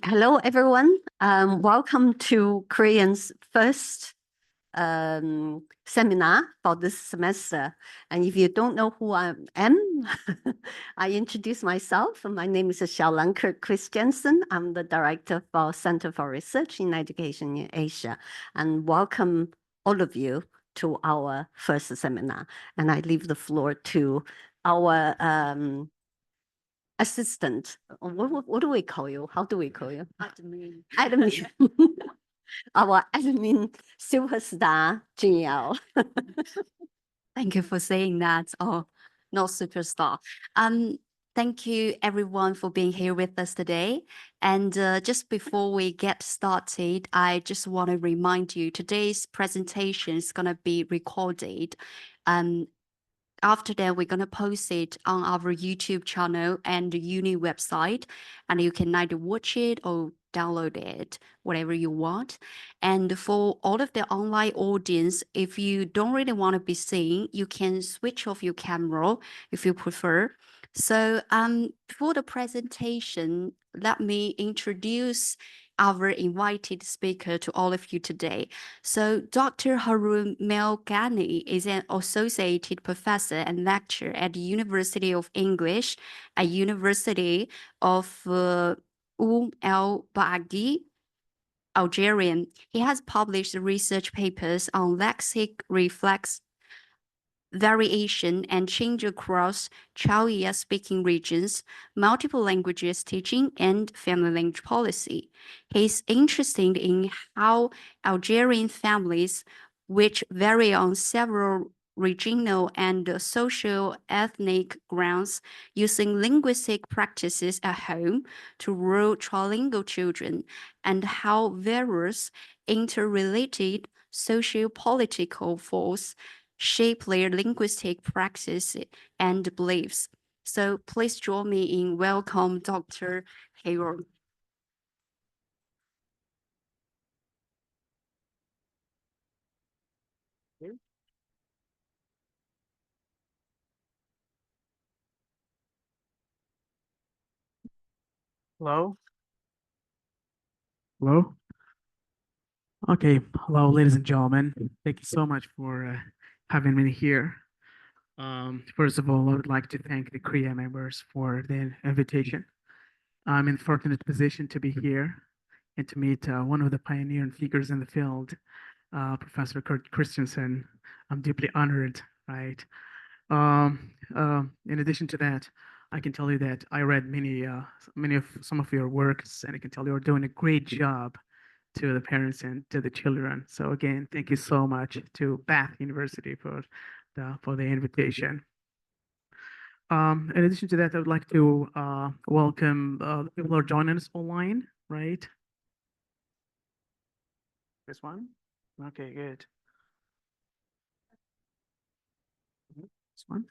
Hello, everyone. Welcome to Korean's first seminar for this semester. And if you don't know who I am, I introduce myself. My name is Xiaolan Christiansen. I'm the director for Center for Research in Education in Asia. And welcome all of you to our first seminar. And I leave the floor to our assistant. What do we call you? How do we call you? Admin. Admin. Our admin superstar, Jinyao. Thank you for saying that. Oh, not superstar. Thank you everyone for being here with us today. And just before we get started, I just want to remind you today's presentation is going to be recorded. After that, we're going to post it on our YouTube channel and the uni website, and you can either watch it or download it, whatever you want. And for all of the online audience, if you don't really want to be seen, you can switch off your camera if you prefer. So for the presentation, let me introduce our invited speaker to all of you today. So Dr. Harun Melghani is an associated professor and lecturer at the University of English at University of El Baghi, Algerian. He has published research papers on lexic reflex variation and change across Chaouia-speaking regions, multiple languages teaching, and family language policy. He's interested in how Algerian families, which vary on several regional and social ethnic grounds, using linguistic practices at home to raise trilingual children, and how various interrelated socio-political forces shape their linguistic practice and beliefs. So please join me in welcome Dr. Hayward. Hello? Hello? Okay, hello, ladies and gentlemen. Thank you so much for having me here. First of all, I would like to thank the Korea members for the invitation. I'm in fortunate position to be here and to meet one of the pioneering figures in the field, Professor Kurt Christensen. I'm deeply honored, right? In addition to that, I can tell you that I read some of your works, and I can tell you're doing a great job to the parents and to the children. So again, thank you so much to Bath University for the invitation. In addition to that, I would like to welcome the people who are joining us online, right? This one? Okay, good. This one?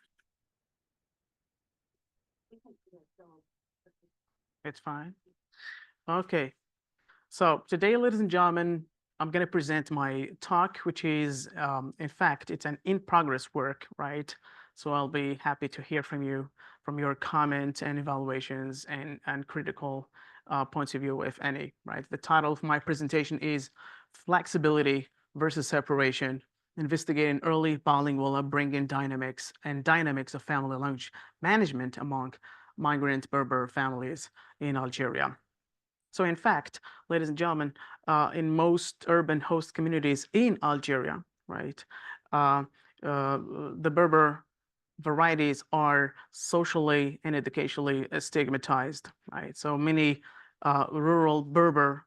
It's fine. Okay. So today, ladies and gentlemen, I'm going to present my talk, which is, in fact, it's an in-progress work, right? So I'll be happy to hear from you, from your comments and evaluations and critical points of view, if any, right? The title of my presentation is Flexibility versus Separation, Investigating Early Bilingual Upbringing Dynamics and Dynamics of Family Language Management Among Migrant Berber Families in Algeria. So in fact, ladies and gentlemen, in most urban host communities in Algeria, right, the Berber varieties are socially and educationally stigmatized, right? So many rural Berber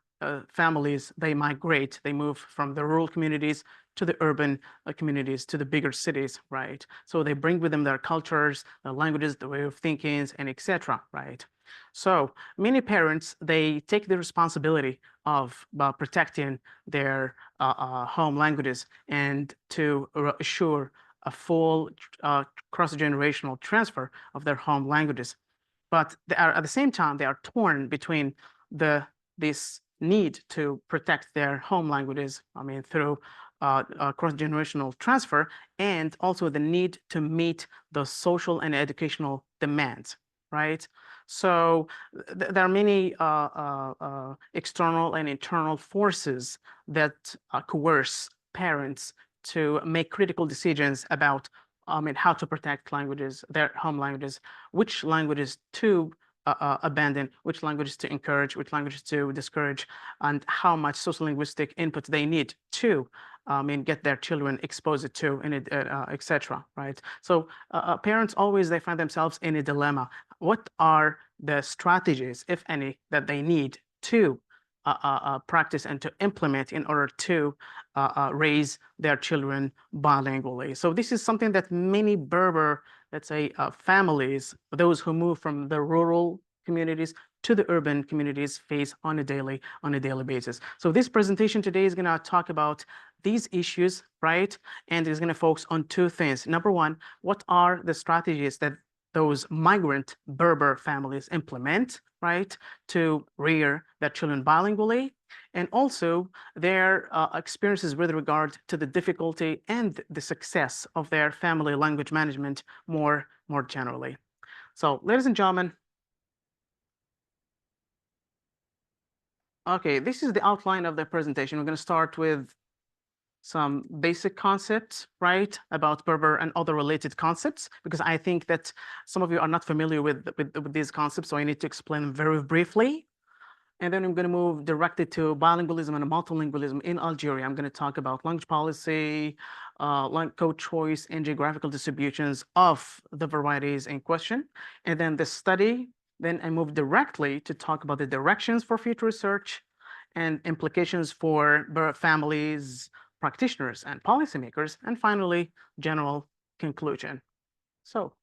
families, they migrate, they move from the rural communities to the urban communities, to the bigger cities, right? So they bring with them their cultures, their languages, the way of thinking, and etc., right? So many parents, they take the responsibility of protecting their home languages and to assure a full cross-generational transfer of their home languages. But they are, at the same time, they are torn between this need to protect their home languages, I mean, through cross-generational transfer, and also the need to meet the social and educational demands, right? So there are many external and internal forces that coerce parents to make critical decisions about how to protect languages, their home languages, which languages to abandon, which languages to encourage, which languages to discourage, and how much sociolinguistic input they need to get their children exposed to, etc. Right? So parents always, they find themselves in a dilemma. What are the strategies, if any, that they need to practice and to implement in order to raise their children bilingually? So this is something that many Berber, let's say, families, those who move from the rural communities to the urban communities, face on a daily basis. So this presentation today is going to talk about these issues, right? And it's going to focus on two things. Number one, what are the strategies that those migrant Berber families implement, right, to rear their children bilingually, and also their experiences with regard to the difficulty and the success of their family language management more generally. So, ladies and gentlemen, okay, this is the outline of the presentation. We're going to start with some basic concepts, right, about Berber and other related concepts, because I think that some of you are not familiar with these concepts, so I need to explain them very briefly. And then I'm going to move directly to bilingualism and multilingualism in Algeria. I'm going to talk about language policy, code choice, and geographical distributions of the varieties in question. And then the study, then I move directly to talk about the directions for future research and implications for families, practitioners, and policymakers. And finally, general conclusion. So,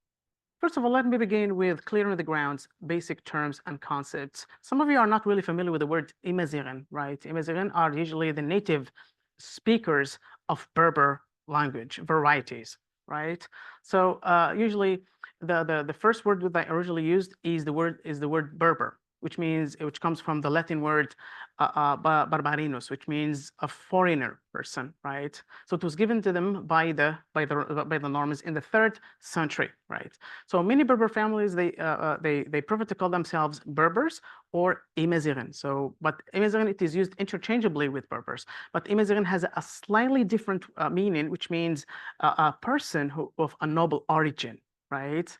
first of all, let me begin with clearing the grounds, basic terms and concepts. Some of you are not really familiar with the word Imazighen, right? Imazighen are usually the native speakers of Berber language varieties, right? So usually the first word that I originally used is the word Berber, which comes from the Latin word barbarinos, which means a foreigner person, right? So it was given to them by the Normans in the 3rd century, right? So many Berber families, they prefer to call themselves Berbers or Imazighen. So, but Imazighen, it is used interchangeably with Berbers. But Imazighen has a slightly different meaning, which means a person of a noble origin, right?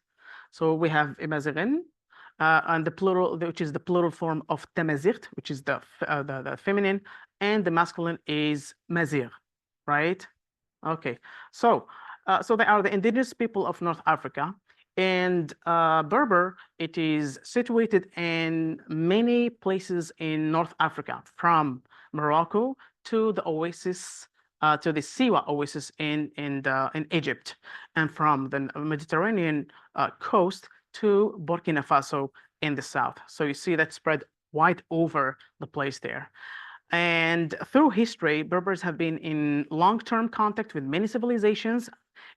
So we have Imazighen, and the plural, which is the plural form of Tamazight, which is the feminine, and the masculine is Mazir, right? Okay, so they are the indigenous people of North Africa, and Berber, it is situated in many places in North Africa, from Morocco to the oasis, to the Siwa oasis in Egypt, and from the Mediterranean coast to Burkina Faso in the south. So you see that spread wide over the place there. And through history, Berbers have been in long-term contact with many civilizations,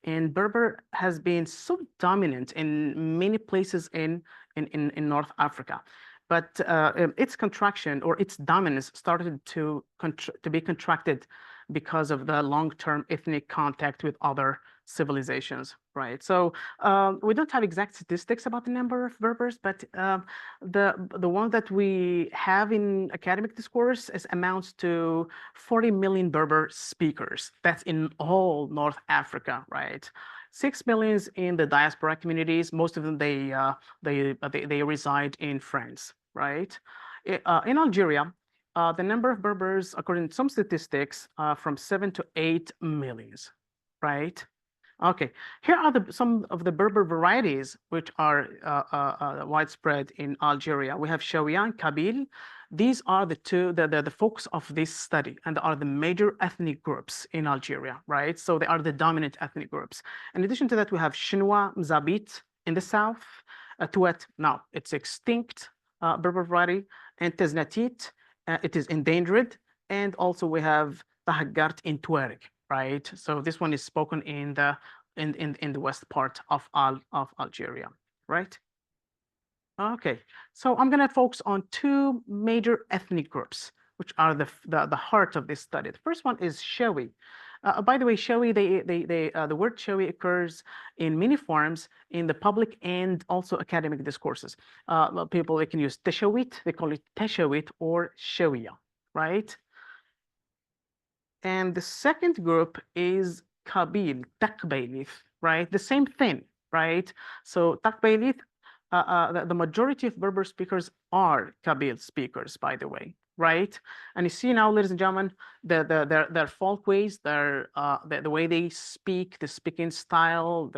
and Berber has been so dominant in many places in North Africa. But its contraction or its dominance started to be contracted because of the long-term ethnic contact with other civilizations, right? So we don't have exact statistics about the number of Berbers, but the one that we have in academic discourse amounts to 40 million Berber speakers. That's in all North Africa, right? 6 million in the diaspora communities. Most of them they reside in France, right? In Algeria, the number of Berbers, according to some statistics, from 7 to 8 million, right? Okay, here are some of the Berber varieties which are widespread in Algeria. We have Chaouia and Kabyle. These are the focus of this study, and are the major ethnic groups in Algeria, right? So they are the dominant ethnic groups. In addition to that, we have Chinois, Mzabit in the south, Touet, now it's extinct Berber variety, and Teznatit, it is endangered, and also we have Tahaggart in Tuareg, right? So this one is spoken in the west part of Algeria, right? Okay, so I'm gonna focus on two major ethnic groups, which are the heart of this study. The first one is Chaouia. By the way, Chaouia, the word Chaouia occurs in many forms in the public and also academic discourses. People, they can use Teshawit, they call it Teshawit or Chaouia, right? And the second group is Kabyle, Takbaylith, right? The same thing, right? So Takbaylith, the majority of Berber speakers are Kabyle speakers, by the way, right? And you see now, ladies and gentlemen, their folkways, the way they speak, the speaking style,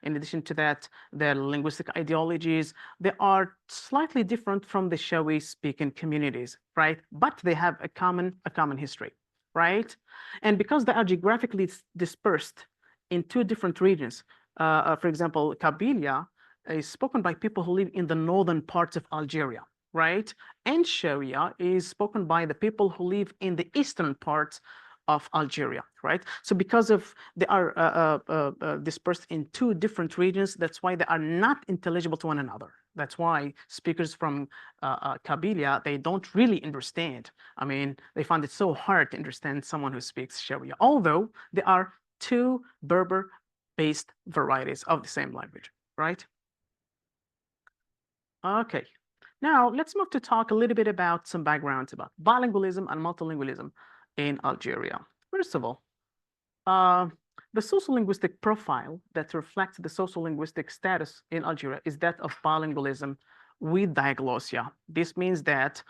in addition to that, their linguistic ideologies, they are slightly different from the Chaouia-speaking communities, right? But they have a common history, right? And because they are geographically dispersed in two different regions, for example, Kabylia is spoken by people who live in the northern parts of Algeria, right? And Chaouia is spoken by the people who live in the eastern parts of Algeria, right? So because of they are dispersed in two different regions, that's why they are not intelligible to one another. That's why speakers from Kabylia, they don't really understand. I mean, they find it so hard to understand someone who speaks Chaouia, although there are two Berber-based varieties of the same language, right? Okay, now let's move to talk a little bit about some backgrounds about bilingualism and multilingualism in Algeria. First of all, the sociolinguistic profile that reflects the sociolinguistic status in Algeria is that of bilingualism with diaglossia. This means that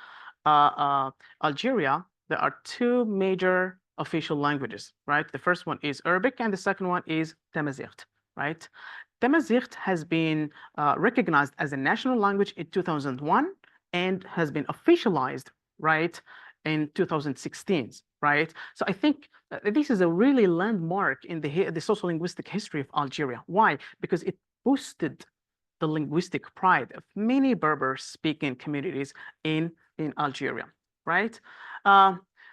Algeria, there are two major official languages, right? The first one is Arabic and the second one is Tamazight, right? Tamazight has been recognized as a national language in 2001 and has been officialized, right, in 2016, right? So I think this is a really landmark in the sociolinguistic history of Algeria. Why? Because it boosted the linguistic pride of many Berber-speaking communities in Algeria, right?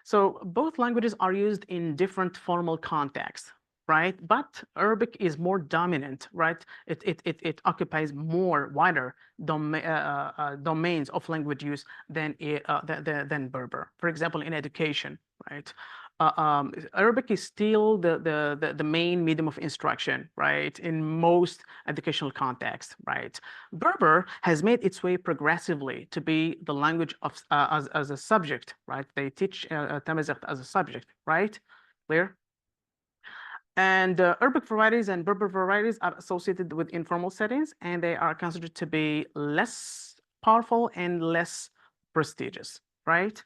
So both languages are used in different formal contexts, right? But Arabic is more dominant, right? It occupies more wider domains of language use than Berber. For example, in education, right? Arabic is still the main medium of instruction, right? In most educational contexts, right? Berber has made its way progressively to be the language of as a subject, right? They teach Tamazight as a subject, right? Clear? And Arabic varieties and Berber varieties are associated with informal settings, and they are considered to be less powerful and less prestigious, right?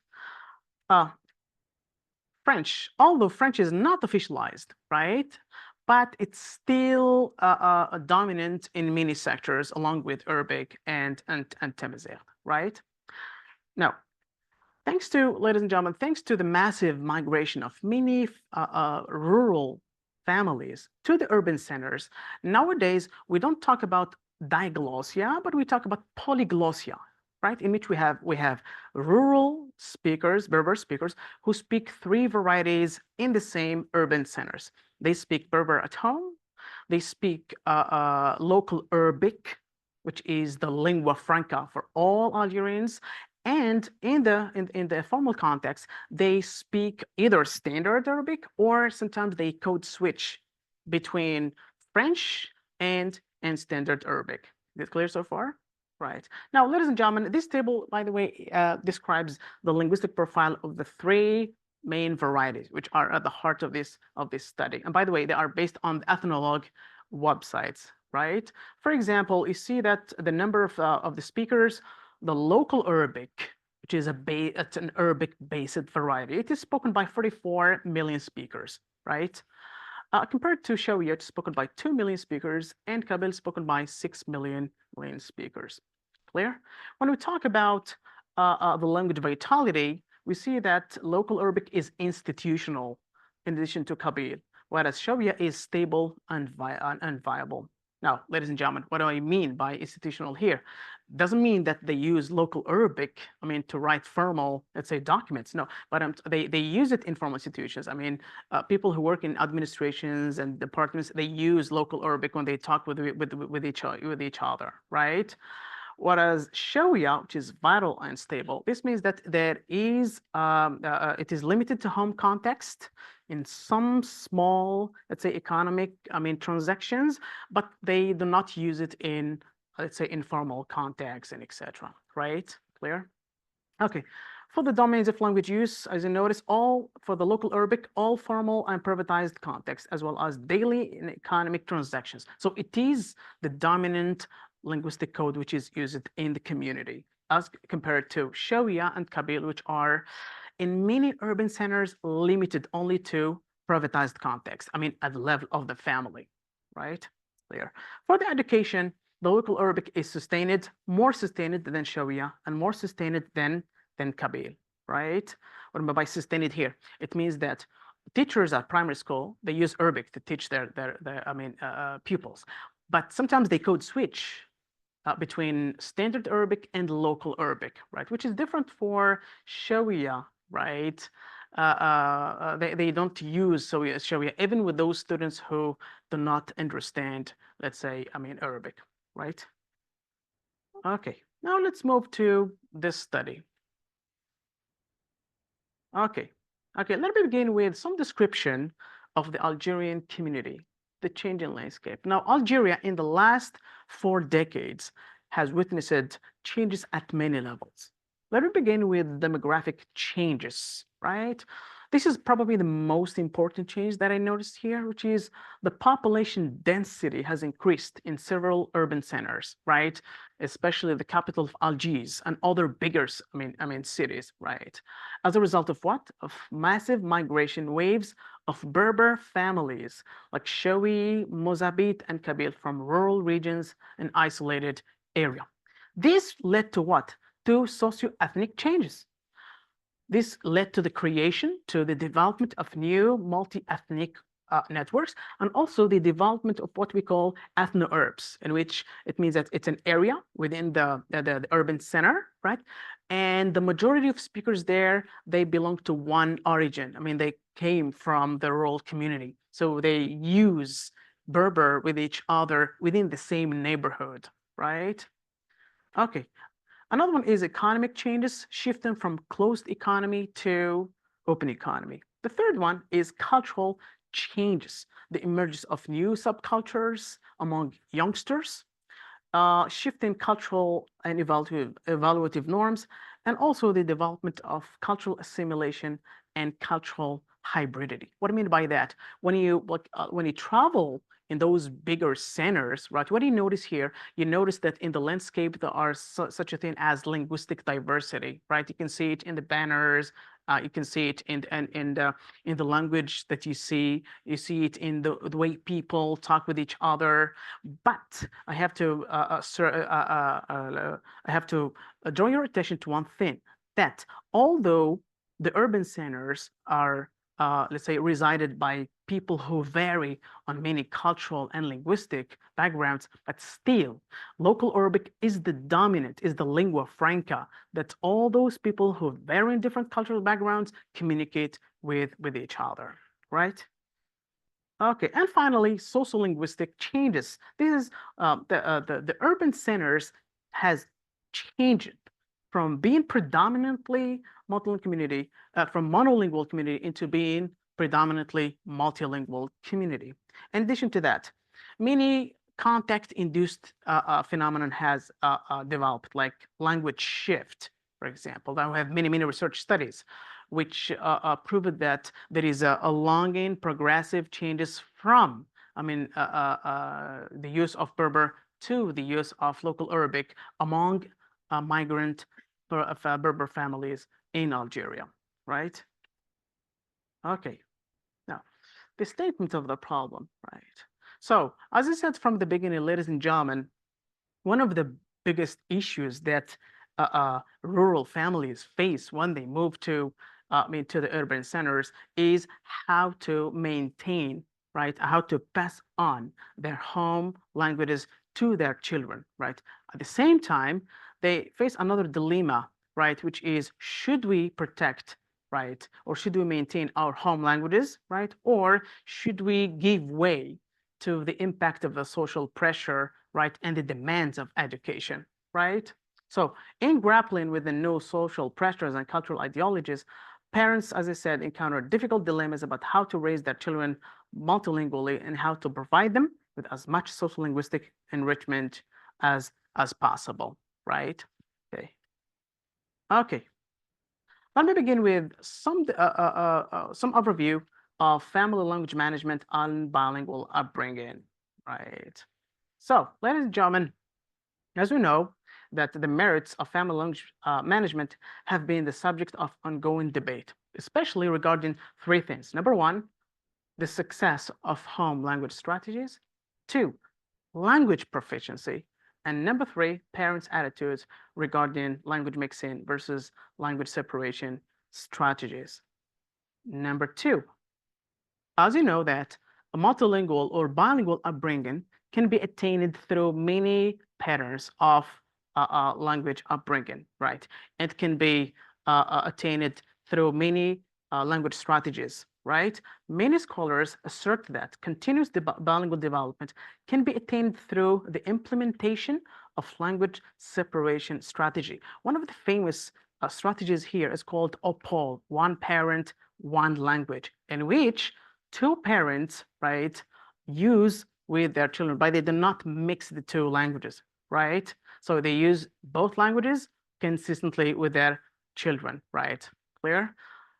French, although French is not officialized, right? But it's still dominant in many sectors, along with Arabic and Tamazight, right? Now, thanks to, ladies and gentlemen, thanks to the massive migration of many rural families to the urban centers, nowadays we don't talk about diglossia, but we talk about polyglossia, right? In which we have rural speakers, Berber speakers, who speak three varieties in the same urban centers. They speak Berber at home, they speak local Arabic, which is the lingua franca for all Algerians, and in the formal context, they speak either standard Arabic or sometimes they code switch between French and standard Arabic. Is it clear so far? Right. Now, ladies and gentlemen, this table, by the way, describes the linguistic profile of the three main varieties, which are at the heart of this study. And by the way, they are based on the ethnologue websites, right? For example, you see that the number of the speakers, the local Arabic, which is it's an Arabic-based variety, it is spoken by 44 million speakers, right? Compared to Chaouia, it's spoken by 2 million speakers, and Kabyle spoken by 6 million speakers. Clear? When we talk about the language vitality, we see that local Arabic is institutional in addition to Kabyle, whereas Chaouia is stable and viable. Now, ladies and gentlemen, what do I mean by institutional here? Doesn't mean that they use local Arabic, I mean, to write formal, let's say, documents. No, but they use it in formal institutions. I mean, people who work in administrations and departments, they use local Arabic when they talk with each other, right? Whereas Chaouia, which is vital and stable, this means that there is it is limited to home context in some small, let's say, economic, transactions, but they do not use it in, let's say, informal contexts and etc. Right? Clear? Okay. For the domains of language use, as you notice, all for the local Arabic, all formal and privatized context, as well as daily and economic transactions. So it is the dominant linguistic code which is used in the community, as compared to Chaouia and Kabyle, which are in many urban centers limited only to privatized context. At the level of the family, right? Clear. For the education, the local Arabic is more sustained than Chaouia and more sustained than Kabyle, right? What am I by sustained here? It means that teachers at primary school, they use Arabic to teach their pupils, but sometimes they code switch between standard Arabic and local Arabic, right? Which is different for Chaouia, right? They don't use Chaouia, even with those students who do not understand, let's say, Arabic, right? Okay, now let's move to this study. Okay, let me begin with some description of the Algerian community, the changing landscape. Now, Algeria in the last 4 decades has witnessed changes at many levels. Let me begin with demographic changes, right? This is probably the most important change that I noticed here, which is the population density has increased in several urban centers, right? Especially the capital of Algiers and other bigger, cities, right? As a result of what? Of massive migration waves of Berber families like Chaouia, Mozabit, and Kabyle from rural regions and isolated area. This led to what? To socio-ethnic changes. This led to the creation, to the development of new multi-ethnic networks, and also the development of what we call ethno-urbs, in which it means that it's an area within the urban center, right? And the majority of speakers there, they belong to one origin. They came from the rural community. So they use Berber with each other within the same neighborhood, right? Okay. Another one is economic changes, shifting from closed economy to open economy. The third one is cultural changes, the emergence of new subcultures among youngsters, shifting cultural and evaluative norms, and also the development of cultural assimilation and cultural hybridity. What I mean by that, when you travel in those bigger centers, right? What do you notice here? You notice that in the landscape there are such a thing as linguistic diversity, right? You can see it in the banners. You can see it in the language that you see. You see it in the way people talk with each other. But I have to draw your attention to one thing, that although the urban centers are let's say resided by people who vary on many cultural and linguistic backgrounds, but still local Arabic is the dominant, is the lingua franca that all those people who vary in different cultural backgrounds communicate with each other, right? Okay, and finally, sociolinguistic changes. This is the urban centers has changed from being predominantly monolingual community, from monolingual community into being predominantly multilingual community. In addition to that, many context-induced phenomenon has developed, like language shift, for example. Now we have many research studies which proved that there is a longing progressive changes from, the use of Berber to the use of local Arabic among migrant Berber families in Algeria, right? Okay, now the statement of the problem, right? So as I said from the beginning, ladies and gentlemen, one of the biggest issues that rural families face when they move to to the urban centers is how to maintain, right? How to pass on their home languages to their children, right? At the same time, they face another dilemma, right? Which is, should we protect, right? Or should we maintain our home languages, right? Or should we give way to the impact of the social pressure, right? And the demands of education, right? So in grappling with the new social pressures and cultural ideologies, parents, as I said, encounter difficult dilemmas about how to raise their children multilingually and how to provide them with as much sociolinguistic enrichment as possible, right? Okay. Okay. Let me begin with some overview of family language management and bilingual upbringing, right? So, ladies and gentlemen, as we know, that the merits of family language management have been the subject of ongoing debate, especially regarding three things. Number one, the success of home language strategies. Two, language proficiency. And number three, parents' attitudes regarding language mixing versus language separation strategies. Number two, as you know that a multilingual or bilingual upbringing can be attained through many patterns of language upbringing, right? It can be attained through many language strategies, right? Many scholars assert that continuous bilingual development can be attained through the implementation of language separation strategy. One of the famous strategies here is called OPOL, one parent, one language, in which two parents, right, use with their children, but they do not mix the two languages, right? So they use both languages consistently with their children, right? Clear?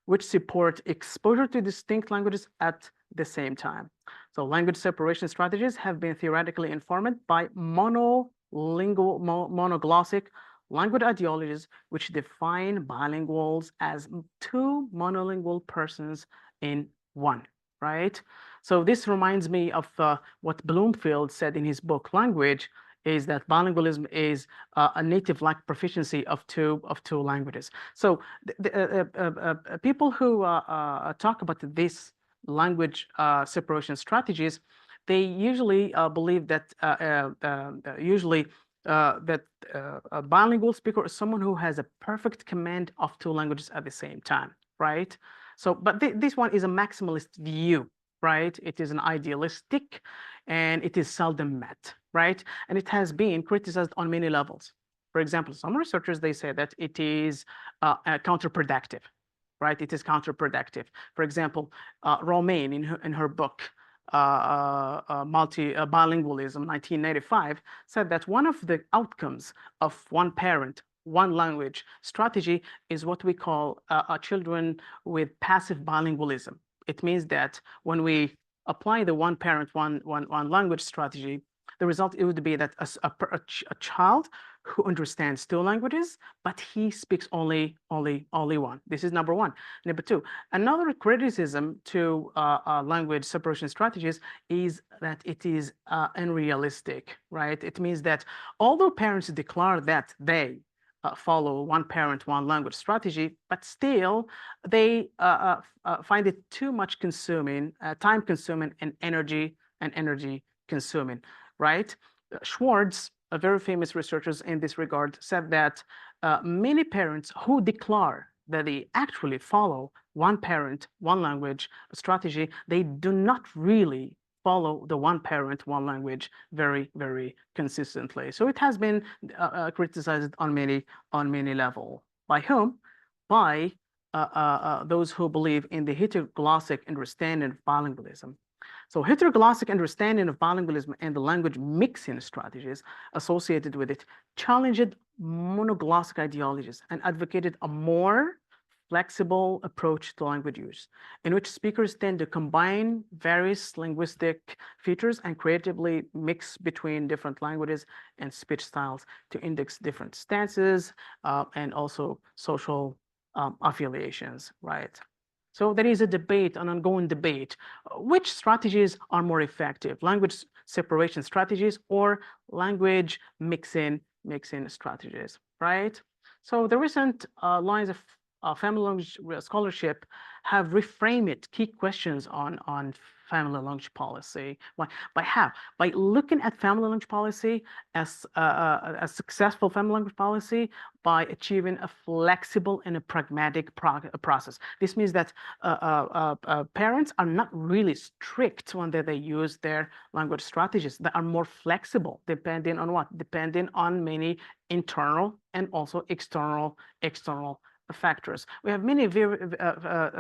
Which support exposure to distinct languages at the same time. So language separation strategies have been theoretically informed by monolingual, monoglossic language ideologies, which define bilinguals as two monolingual persons in one, right? So this reminds me of what Bloomfield said in his book, Language, is that bilingualism is a native-like proficiency of two languages. So people who talk about this language separation strategies, they usually believe that a bilingual speaker is someone who has a perfect command of two languages at the same time, right? So, but this one is a maximalist view, right? It is an idealistic, and it is seldom met, right? And it has been criticized on many levels. For example, some researchers, they say that it is counterproductive, right? It is counterproductive. For example, Romain in her book, Bilingualism, 1995, said that one of the outcomes of one parent, one language strategy is what we call children with passive bilingualism. It means that when we apply the one parent, one language strategy, the result it would be that a child who understands two languages, but he speaks only one. This is number one. Number two, another criticism to language separation strategies is that it is unrealistic, right? It means that although parents declare that they follow one parent, one language strategy, but still they find it too much consuming, time consuming, and energy consuming, right? Schwartz, a very famous researcher in this regard, said that many parents who declare that they actually follow one parent, one language strategy, they do not really follow the one parent, one language very consistently. So it has been criticized on many levels. By whom? By those who believe in the heteroglossic understanding of bilingualism. So heteroglossic understanding of bilingualism and the language mixing strategies associated with it challenged monoglossic ideologies and advocated a more flexible approach to language use, in which speakers tend to combine various linguistic features and creatively mix between different languages and speech styles to index different stances and also social affiliations, right? So there is a debate, an ongoing debate. Which strategies are more effective? Language separation strategies or language mixing strategies, right? So the recent lines of family language scholarship have reframed key questions on family language policy. Why? By how? By looking at family language policy as a successful family language policy by achieving a flexible and a pragmatic process. This means that parents are not really strict when they use their language strategies. They are more flexible, depending on what? Depending on many internal and also external factors. We have many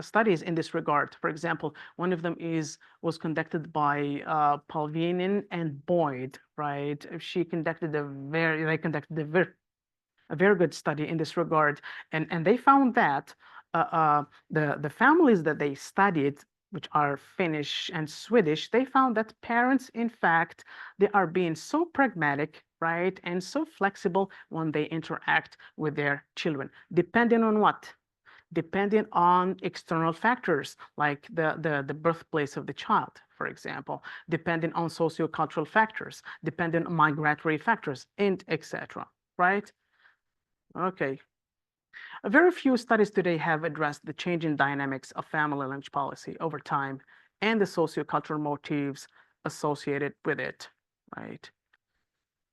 studies in this regard. For example, one of them was conducted by Palvinin and Boyd, right? They conducted a very good study in this regard, and they found that the families that they studied, which are Finnish and Swedish, they found that parents, in fact, they are being so pragmatic, right, and so flexible when they interact with their children, depending on what? Depending on external factors like the birthplace of the child, for example, depending on sociocultural factors, depending on migratory factors, and etc. Right? Okay. Very few studies today have addressed the changing dynamics of family language policy over time and the sociocultural motives associated with it, right?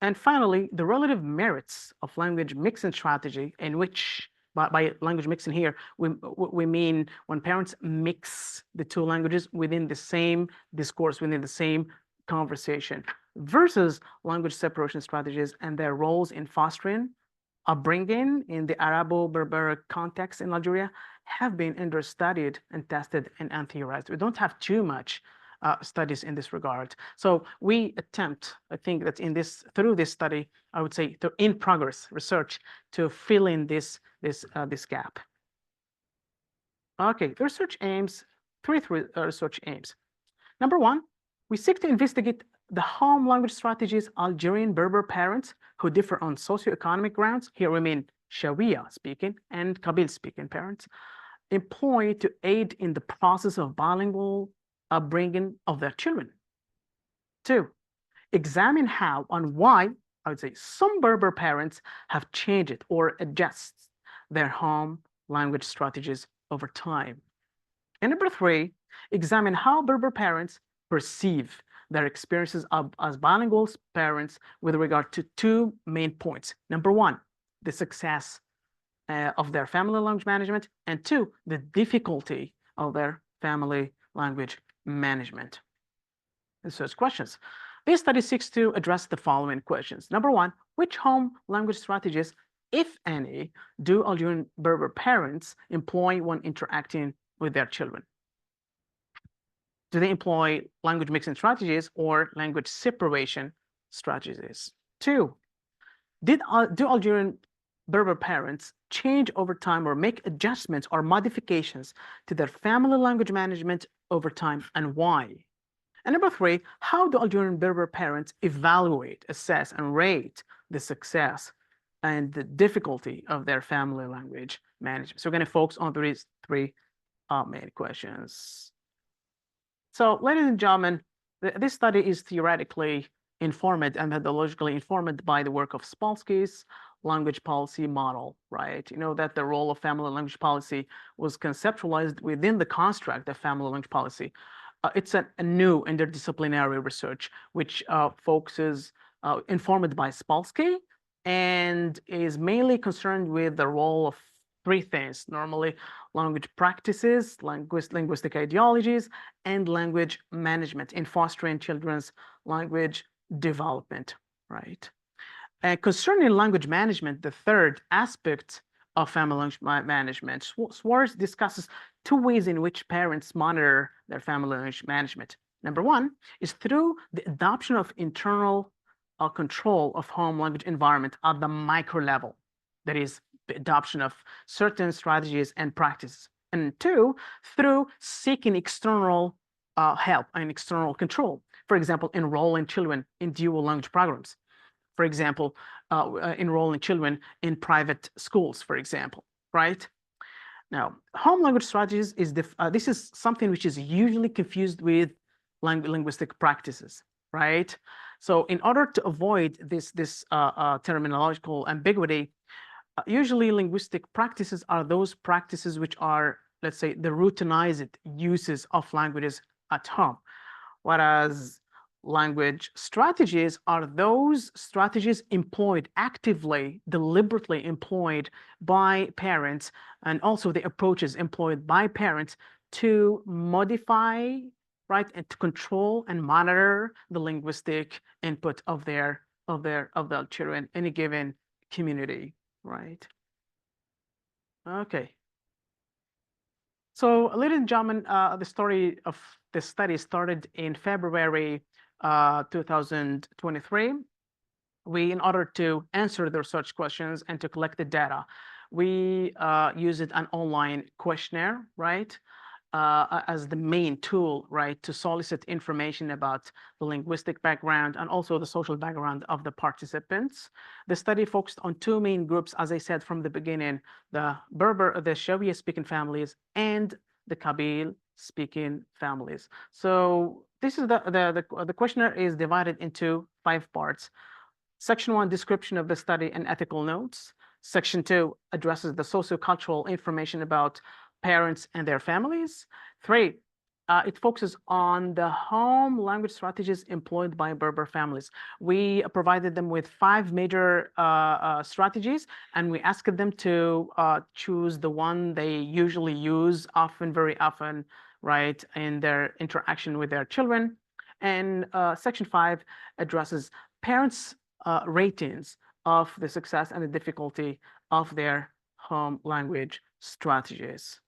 And finally, the relative merits of language mixing strategy, in which, by language mixing here, we mean when parents mix the two languages within the same discourse, within the same conversation, versus language separation strategies and their roles in fostering upbringing in the Arabo-Berber context in Algeria have been understudied and tested and theorized. We don't have too much studies in this regard. So we attempt, I think that through this study, I would say through in progress research to fill in this gap. Okay, the research aims, three research aims. Number one, we seek to investigate the home language strategies Algerian Berber parents who differ on socioeconomic grounds, here we mean Chaouia-speaking and Kabyle-speaking parents, employ to aid in the process of bilingual upbringing of their children. Two, examine how and why, I would say, some Berber parents have changed or adjusted their home language strategies over time. And number three, examine how Berber parents perceive their experiences as bilingual parents with regard to two main points. Number one, the success of their family language management, and two, the difficulty of their family language management. Research questions. This study seeks to address the following questions. Number one, which home language strategies, if any, do Algerian Berber parents employ when interacting with their children? Do they employ language mixing strategies or language separation strategies? Two, do Algerian Berber parents change over time or make adjustments or modifications to their family language management over time, and why? And number three, how do Algerian Berber parents evaluate, assess, and rate the success and the difficulty of their family language management? So we're going to focus on these three main questions. So, ladies and gentlemen, this study is theoretically informed and methodologically informed by the work of Spolsky's language policy model, right? You know that the role of family language policy was conceptualized within the construct of family language policy. It's a new interdisciplinary research which focuses, informed by Spolsky, and is mainly concerned with the role of three things, normally language practices, linguistic ideologies, and language management in fostering children's language development, right? Concerning language management, the third aspect of family language management, Schwartz discusses two ways in which parents monitor their family language management. Number one is through the adoption of internal control of home language environment at the micro level. That is, the adoption of certain strategies and practices. And two, through seeking external help and external control. For example, enrolling children in dual language programs. For example, enrolling children in private schools, for example, right? Now, home language strategies is this is something which is usually confused with linguistic practices, right? So in order to avoid this terminological ambiguity, Usually linguistic practices are those practices which are, let's say, the routinized uses of languages at home, whereas language strategies are those strategies employed actively, deliberately employed by parents, and also the approaches employed by parents to modify, right, and to control and monitor the linguistic input of the children in a given community, right? Okay. So, ladies and gentlemen, the story of this study started in February 2023. In order to answer the research questions and to collect the data, we used an online questionnaire, right, as the main tool, right, to solicit information about the linguistic background and also the social background of the participants. The study focused on two main groups, as I said from the beginning, the Berber, the Chaouia-speaking families, and the Kabyle-speaking families. So this is the questionnaire is divided into 5 parts. Section 1, description of the study and ethical notes. Section 2 addresses the sociocultural information about parents and their families. 3, it focuses on the home language strategies employed by Berber families. We provided them with 5 major strategies, and we asked them to choose the one they usually use very often, right, in their interaction with their children. And Section 5 addresses parents' ratings of the success and the difficulty of their home language strategies.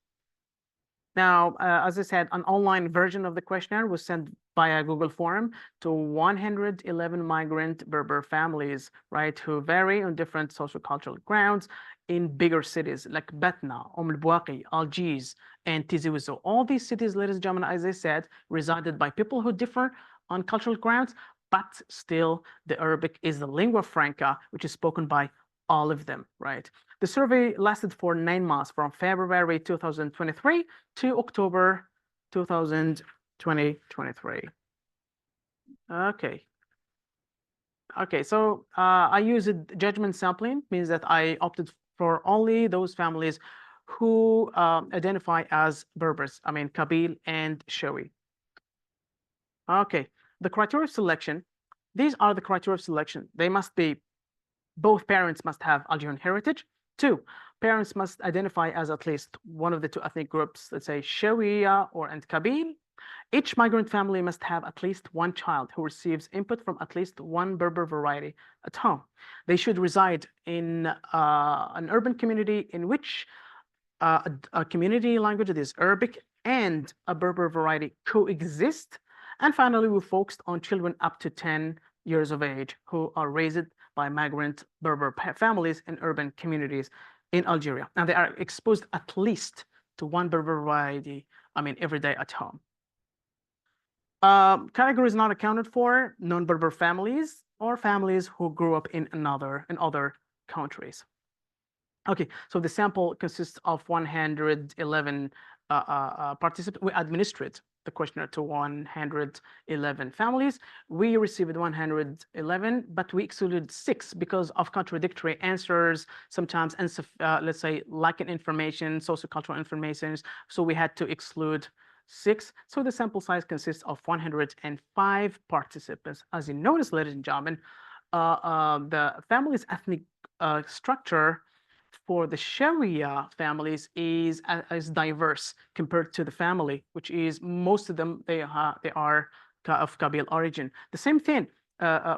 Now, as I said, an online version of the questionnaire was sent via Google Form to 111 migrant Berber families, right, who vary on different social cultural grounds in bigger cities like Batna, El-Bouaqi, Algiers, and Tizi Ouzou. All these cities, ladies and gentlemen, as I said, resided by people who differ on cultural grounds, but still the Arabic is the lingua franca, which is spoken by all of them, right? The survey lasted for 9 months, from February 2023 to October 2023. Okay. Okay, so I used judgment sampling, means that I opted for only those families who identify as Berbers, I mean Kabyle and Chaouia. Okay, the criteria of selection, these are the criteria of selection. They must be, both parents must have Algerian heritage. 2, parents must identify as at least one of the 2 ethnic groups, let's say Chaouia and Kabyle. Each migrant family must have at least 1 child who receives input from at least 1 Berber variety at home. They should reside in an urban community in which a community language that is Arabic and a Berber variety coexist. And finally, we focused on children up to 10 years of age who are raised by migrant Berber families in urban communities in Algeria. And they are exposed at least to 1 Berber variety, I mean, every day at home. Categories not accounted for: non-Berber families or families who grew up in other countries. Okay, so the sample consists of 111 participants. We administered the questionnaire to 111 families. We received 111, but we excluded 6 because of contradictory answers sometimes, and let's say lacking information, sociocultural information. So we had to exclude 6. So the sample size consists of 105 participants. As you notice, ladies and gentlemen, the family's ethnic structure for the Chaouia families is diverse compared to the family, which is most of them, they are of Kabyle origin. The same thing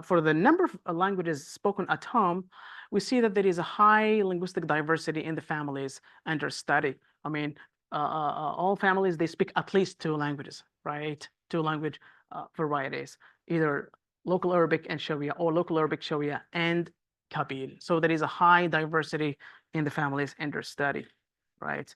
for the number of languages spoken at home, we see that there is a high linguistic diversity in the families under study. I mean, all families, they speak at least 2 languages, right? 2 language varieties, either local Arabic and Chaouia or local Arabic, Chaouia, and Kabyle. So there is a high diversity in the families under study, right?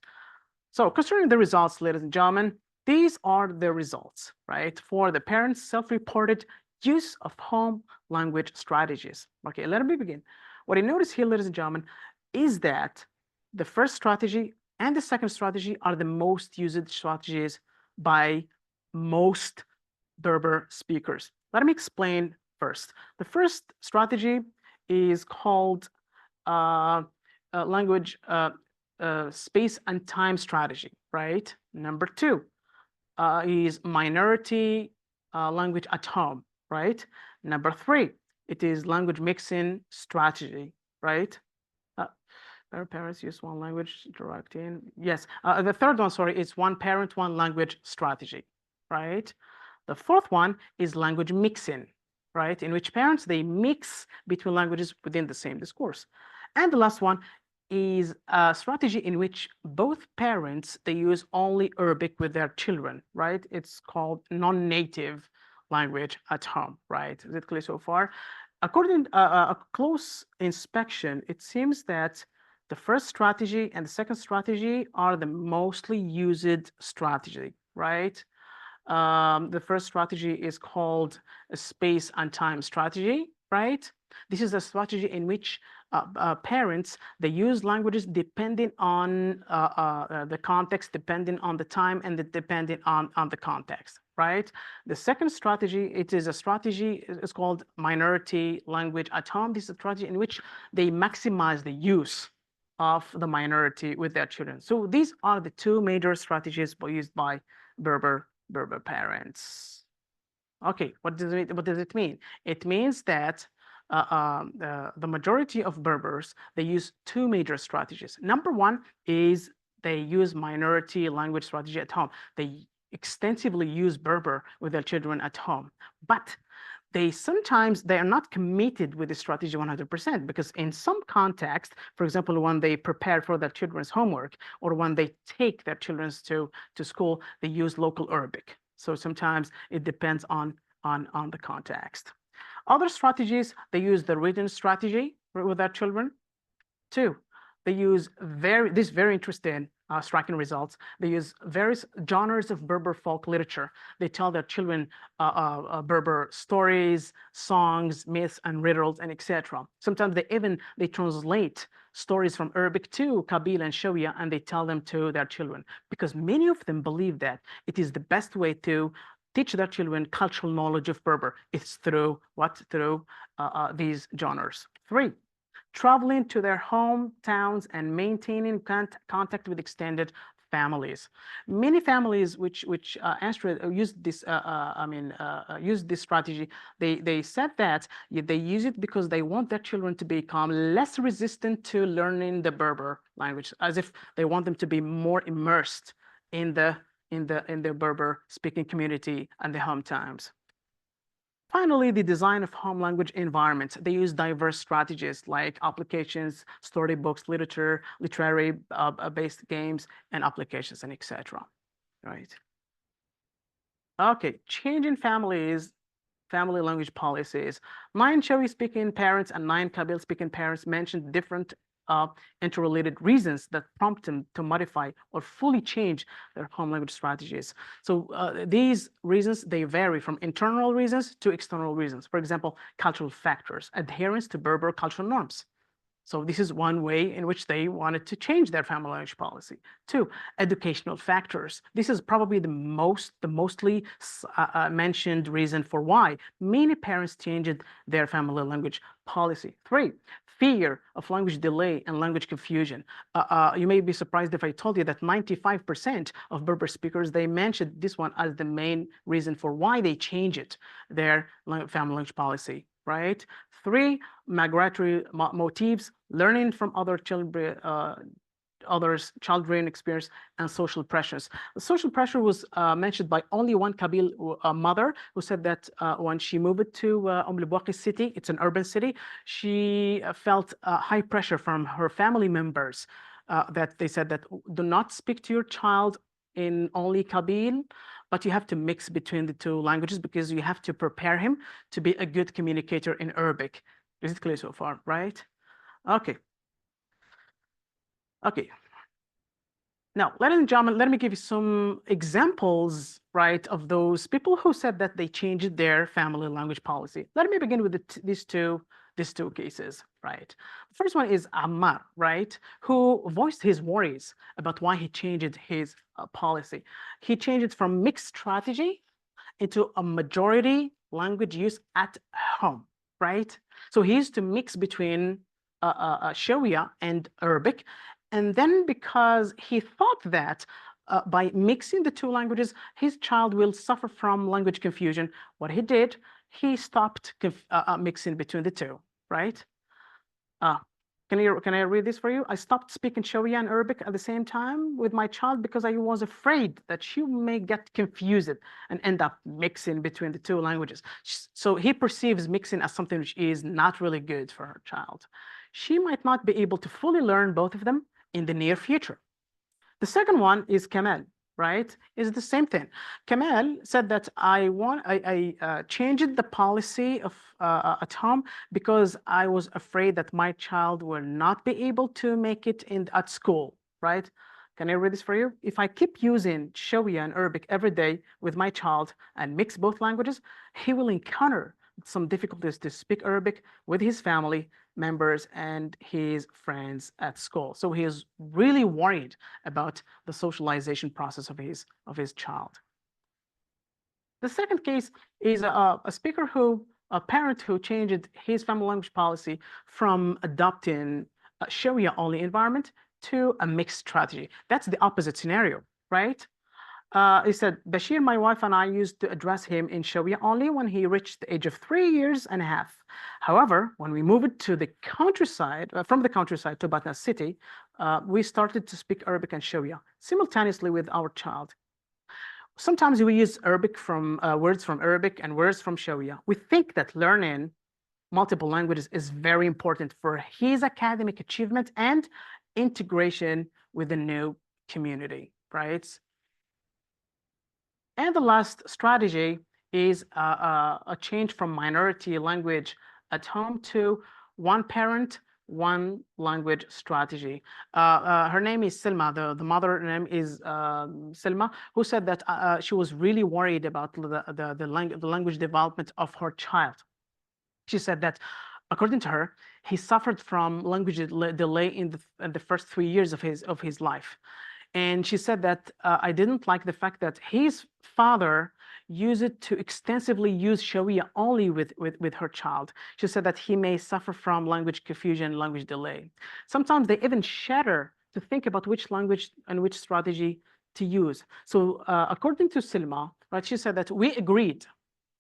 So considering the results, ladies and gentlemen, these are the results, right, for the parents' self-reported use of home language strategies. Okay, let me begin. What I notice here, ladies and gentlemen, is that the first strategy and the second strategy are the most used strategies by most Berber speakers. Let me explain first. The first strategy is called language space and time strategy, right? Number 2 is minority language at home, right? Number 3, it is language mixing strategy, right? Better parents use one language directing. Yes, the third one, sorry, is one parent, one language strategy, right? The fourth one is language mixing, right? In which parents, they mix between languages within the same discourse. And the last one is a strategy in which both parents, they use only Arabic with their children, right? It's called non-native language at home, right? Is it clear so far? According to a close inspection, it seems that the first strategy and the second strategy are the mostly used strategy, right? The first strategy is called a space and time strategy, right? This is a strategy in which parents, they use languages depending on the context, depending on the time, and depending on the context, right? The second strategy, it is a strategy, it's called minority language at home. This is a strategy in which they maximize the use of the minority with their children. So these are the two major strategies used by Berber parents. Okay, what does it mean? It means that the majority of Berbers, they use two major strategies. Number one is they use minority language strategy at home. They extensively use Berber with their children at home, but sometimes they are not committed with the strategy 100%, because in some context, for example, when they prepare for their children's homework or when they take their children to school, they use local Arabic. So sometimes it depends on the context. Other strategies, they use the written strategy with their children. 2, they use very interesting striking results. They use various genres of Berber folk literature. They tell their children Berber stories, songs, myths, and riddles, and etc. Sometimes they translate stories from Arabic to Kabyle and Chaouia, and they tell them to their children, because many of them believe that it is the best way to teach their children cultural knowledge of Berber. It's through what? Through these genres. 3, traveling to their hometowns and maintaining contact with extended families. Many families which use this strategy, they said that they use it because they want their children to become less resistant to learning the Berber language, as if they want them to be more immersed in the Berber speaking community and the hometowns. Finally, the design of home language environments. They use diverse strategies like applications, storybooks, literary based games, and applications, and etc. Right. Okay, changing family language policies. 9 Chaouia-speaking parents and 9 Kabyle-speaking parents mentioned different interrelated reasons that prompt them to modify or fully change their home language strategies. So these reasons, they vary from internal reasons to external reasons. For example, cultural factors, adherence to Berber cultural norms. So this is one way in which they wanted to change their family language policy. 2, educational factors. This is probably the mostly mentioned reason for why many parents changed their family language policy. 3, fear of language delay and language confusion. You may be surprised if I told you that 95% of Berber speakers, they mentioned this one as the main reason for why they changed their family language policy, right? 3, migratory motifs, learning from other children, children experience, and social pressures. The social pressure was mentioned by only one Kabyle mother, who said that when she moved to Bouaqi city, it's an urban city, she felt high pressure from her family members, that they said that do not speak to your child in only Kabyle, but you have to mix between the two languages because you have to prepare him to be a good communicator in Arabic. Is it clear so far, right? Okay. Okay. Now, ladies and gentlemen, let me give you some examples, right, of those people who said that they changed their family language policy. Let me begin with these two cases, right? The first one is Ammar, right, who voiced his worries about why he changed his policy. He changed it from mixed strategy into a majority language use at home, right? So he used to mix between Chaouia and Arabic. And then because he thought that by mixing the two languages, his child will suffer from language confusion, what he did, he stopped mixing between the two, right? Can I read this for you? I stopped speaking Chaouia and Arabic at the same time with my child because I was afraid that she may get confused and end up mixing between the two languages. So he perceives mixing as something which is not really good for her child. She might not be able to fully learn both of them in the near future. The second one is Kamal, right? Is the same thing. Kamal said that I changed the policy of at home because I was afraid that my child will not be able to make it at school, right? Can I read this for you? If I keep using Chaouia and Arabic every day with my child and mix both languages, he will encounter some difficulties to speak Arabic with his family members and his friends at school. So he is really worried about the socialization process of his child. The second case is a parent who changed his family language policy from adopting a Sharia-only environment to a mixed strategy. That's the opposite scenario, right? He said, Bashir, my wife and I used to address him in Sharia only when he reached the age of 3 years and a half. However, when we moved to the countryside, from the countryside to Batna city, we started to speak Arabic and Sharia simultaneously with our child. Sometimes we use Arabic from words from Arabic and words from Sharia. We think that learning multiple languages is very important for his academic achievement and integration with the new community, right? And the last strategy is a change from minority language at home to one parent, one language strategy. Her name is Selma. The mother name is Selma, who said that she was really worried about the language development of her child. She said that, according to her, he suffered from language delay in the first 3 years of his life. And she said that I didn't like the fact that his father used it to extensively use Sharia only with her child. She said that he may suffer from language confusion, language delay. Sometimes they even shudder to think about which language and which strategy to use. So according to Silma, right, she said that we agreed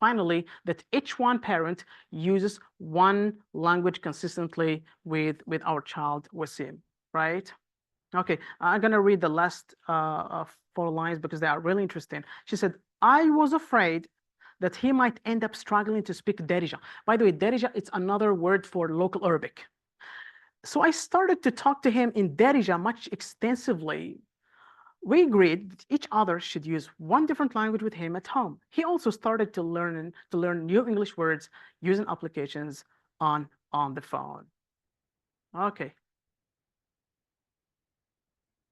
finally that each one parent uses one language consistently with our child Wasim, right? Okay, I'm gonna read the last 4 lines because they are really interesting. She said, I was afraid that he might end up struggling to speak Darija. By the way, Darija, it's another word for local Arabic. So I started to talk to him in Darija much extensively. We agreed that each other should use one different language with him at home. He also started to learn new English words using applications on the phone. Okay.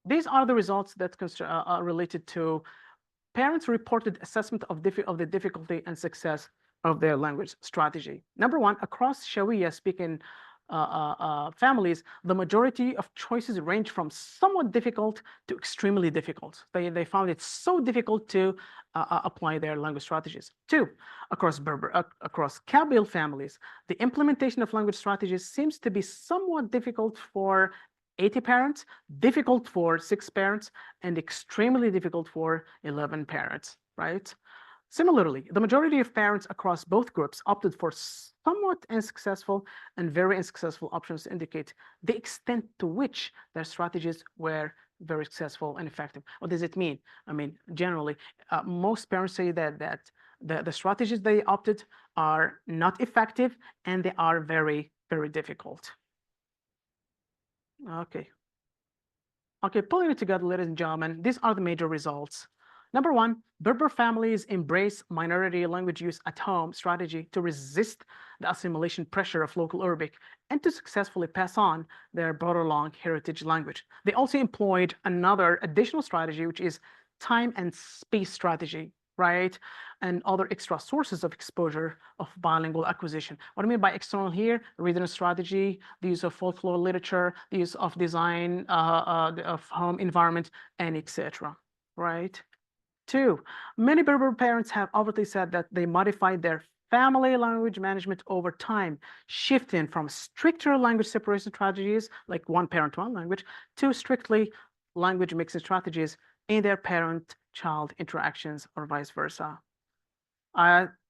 These are the results that are related to parents' reported assessment of the difficulty and success of their language strategy. Number one, across Chaouia-speaking families, the majority of choices range from somewhat difficult to extremely difficult. They found it so difficult to apply their language strategies. 2, across Kabyle families, the implementation of language strategies seems to be somewhat difficult for 80 parents, difficult for 6 parents, and extremely difficult for 11 parents, right? Similarly, the majority of parents across both groups opted for somewhat unsuccessful and very unsuccessful options to indicate the extent to which their strategies were very successful and effective. What does it mean? I mean, generally, most parents say that the strategies they opted are not effective and they are very, very difficult. Okay. Okay, pulling it together, ladies and gentlemen, these are the major results. Number one, Berber families embrace minority language use at home strategy to resist the assimilation pressure of local Arabic and to successfully pass on their border-long heritage language. They also employed another additional strategy, which is time and space strategy, right? And other extra sources of exposure of bilingual acquisition. What I mean by external here, reading strategy, the use of folklore literature, the use of design of home environment, and etc. Right? 2, many Berber parents have overtly said that they modified their family language management over time, shifting from stricter language separation strategies, like one parent, one language, to strictly language mixing strategies in their parent-child interactions or vice versa.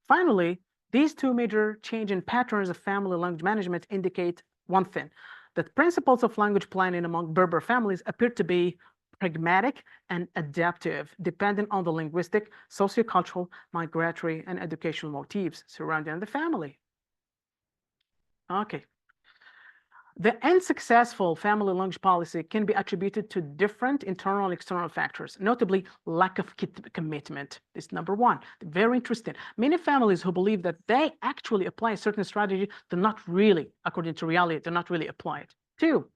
Finally, these two major change in patterns of family language management indicate one thing, that principles of language planning among Berber families appear to be pragmatic and adaptive, depending on the linguistic, sociocultural, migratory, and educational motifs surrounding the family. Okay. The unsuccessful family language policy can be attributed to different internal and external factors, notably lack of commitment. This is number one. Very interesting. Many families who believe that they actually apply a certain strategy do not really, according to reality, do not really apply it. Two,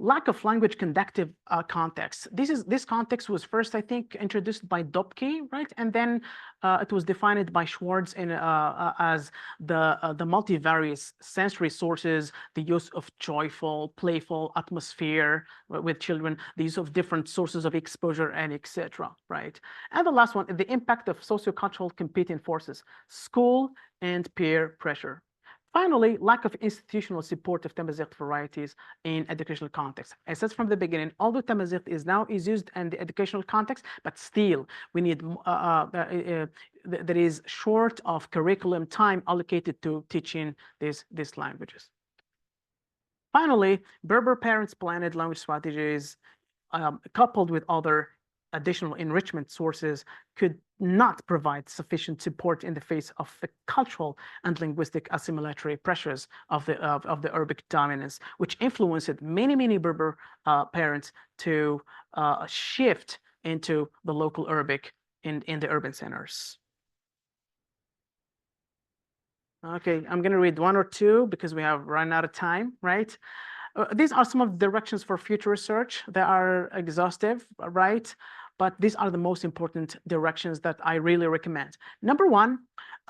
lack of language conductive context. This context was first, I think, introduced by Dobke, right? And then it was defined by Schwartz as the multivarious sensory sources, the use of joyful, playful atmosphere with children, the use of different sources of exposure, and etc. Right? And the last one, the impact of sociocultural competing forces, school and peer pressure. Finally, lack of institutional support of Tamazight varieties in educational context. As said from the beginning, although Tamazight is used in the educational context, but still we need there is short of curriculum time allocated to teaching these languages. Finally, Berber parents planned language strategies coupled with other additional enrichment sources could not provide sufficient support in the face of the cultural and linguistic assimilatory pressures of the Arabic dominance, which influenced many Berber parents to shift into the local Arabic in the urban centers. Okay, I'm going to read one or two because we have run out of time, right? These are some of the directions for future research. They are exhaustive, right? But these are the most important directions that I really recommend. Number one,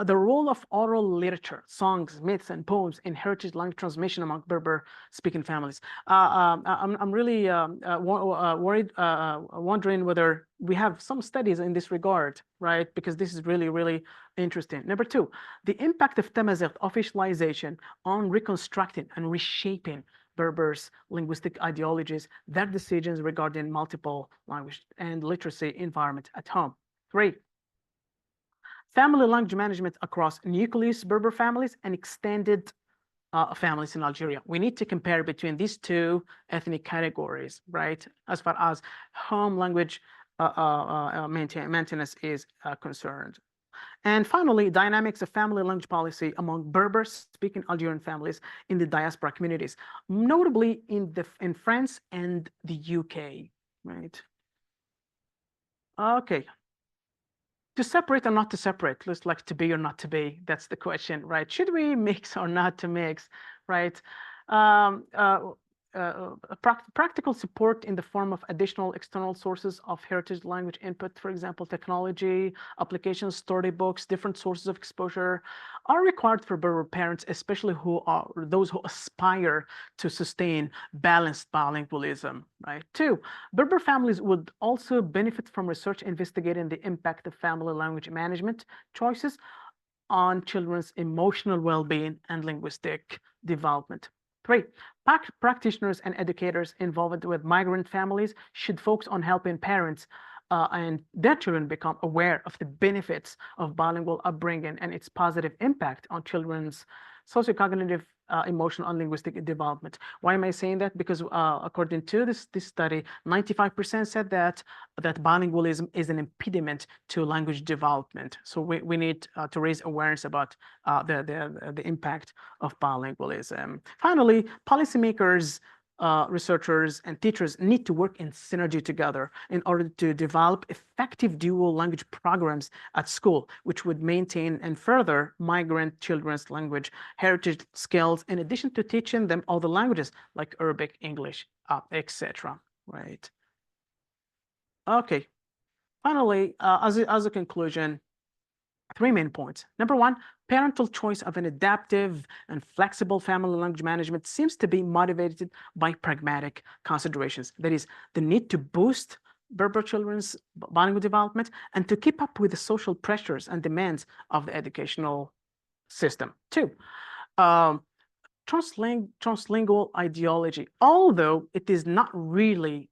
the role of oral literature, songs, myths, and poems in heritage language transmission among Berber-speaking families. I'm really worried, wondering whether we have some studies in this regard, right? Because this is really interesting. Number two, the impact of Tamazight officialization on reconstructing and reshaping Berbers' linguistic ideologies, their decisions regarding multiple language and literacy environment at home. Three, family language management across nucleus Berber families and extended families in Algeria. We need to compare between these two ethnic categories, right? As far as home language maintenance is concerned. And finally, dynamics of family language policy among Berber-speaking Algerian families in the diaspora communities, notably in France and the UK, right? Okay. To separate or not to separate, looks like to be or not to be. That's the question, right? Should we mix or not to mix, right? Practical support in the form of additional external sources of heritage language input, for example, technology, applications, storybooks, different sources of exposure are required for Berber parents, especially those who aspire to sustain balanced bilingualism, right? Two, Berber families would also benefit from research investigating the impact of family language management choices on children's emotional well-being and linguistic development. Three, practitioners and educators involved with migrant families should focus on helping parents and their children become aware of the benefits of bilingual upbringing and its positive impact on children's sociocognitive, emotional, and linguistic development. Why am I saying that? Because according to this study, 95% said that bilingualism is an impediment to language development. So we need to raise awareness about the impact of bilingualism. Finally, policymakers, researchers, and teachers need to work in synergy together in order to develop effective dual language programs at school, which would maintain and further migrant children's language heritage skills, in addition to teaching them all the languages like Arabic, English, etc. Right? Okay. Finally, as a conclusion, three main points. Number one, parental choice of an adaptive and flexible family language management seems to be motivated by pragmatic considerations. That is, the need to boost Berber children's bilingual development and to keep up with the social pressures and demands of the educational system. Two, translingual ideology, although it is not really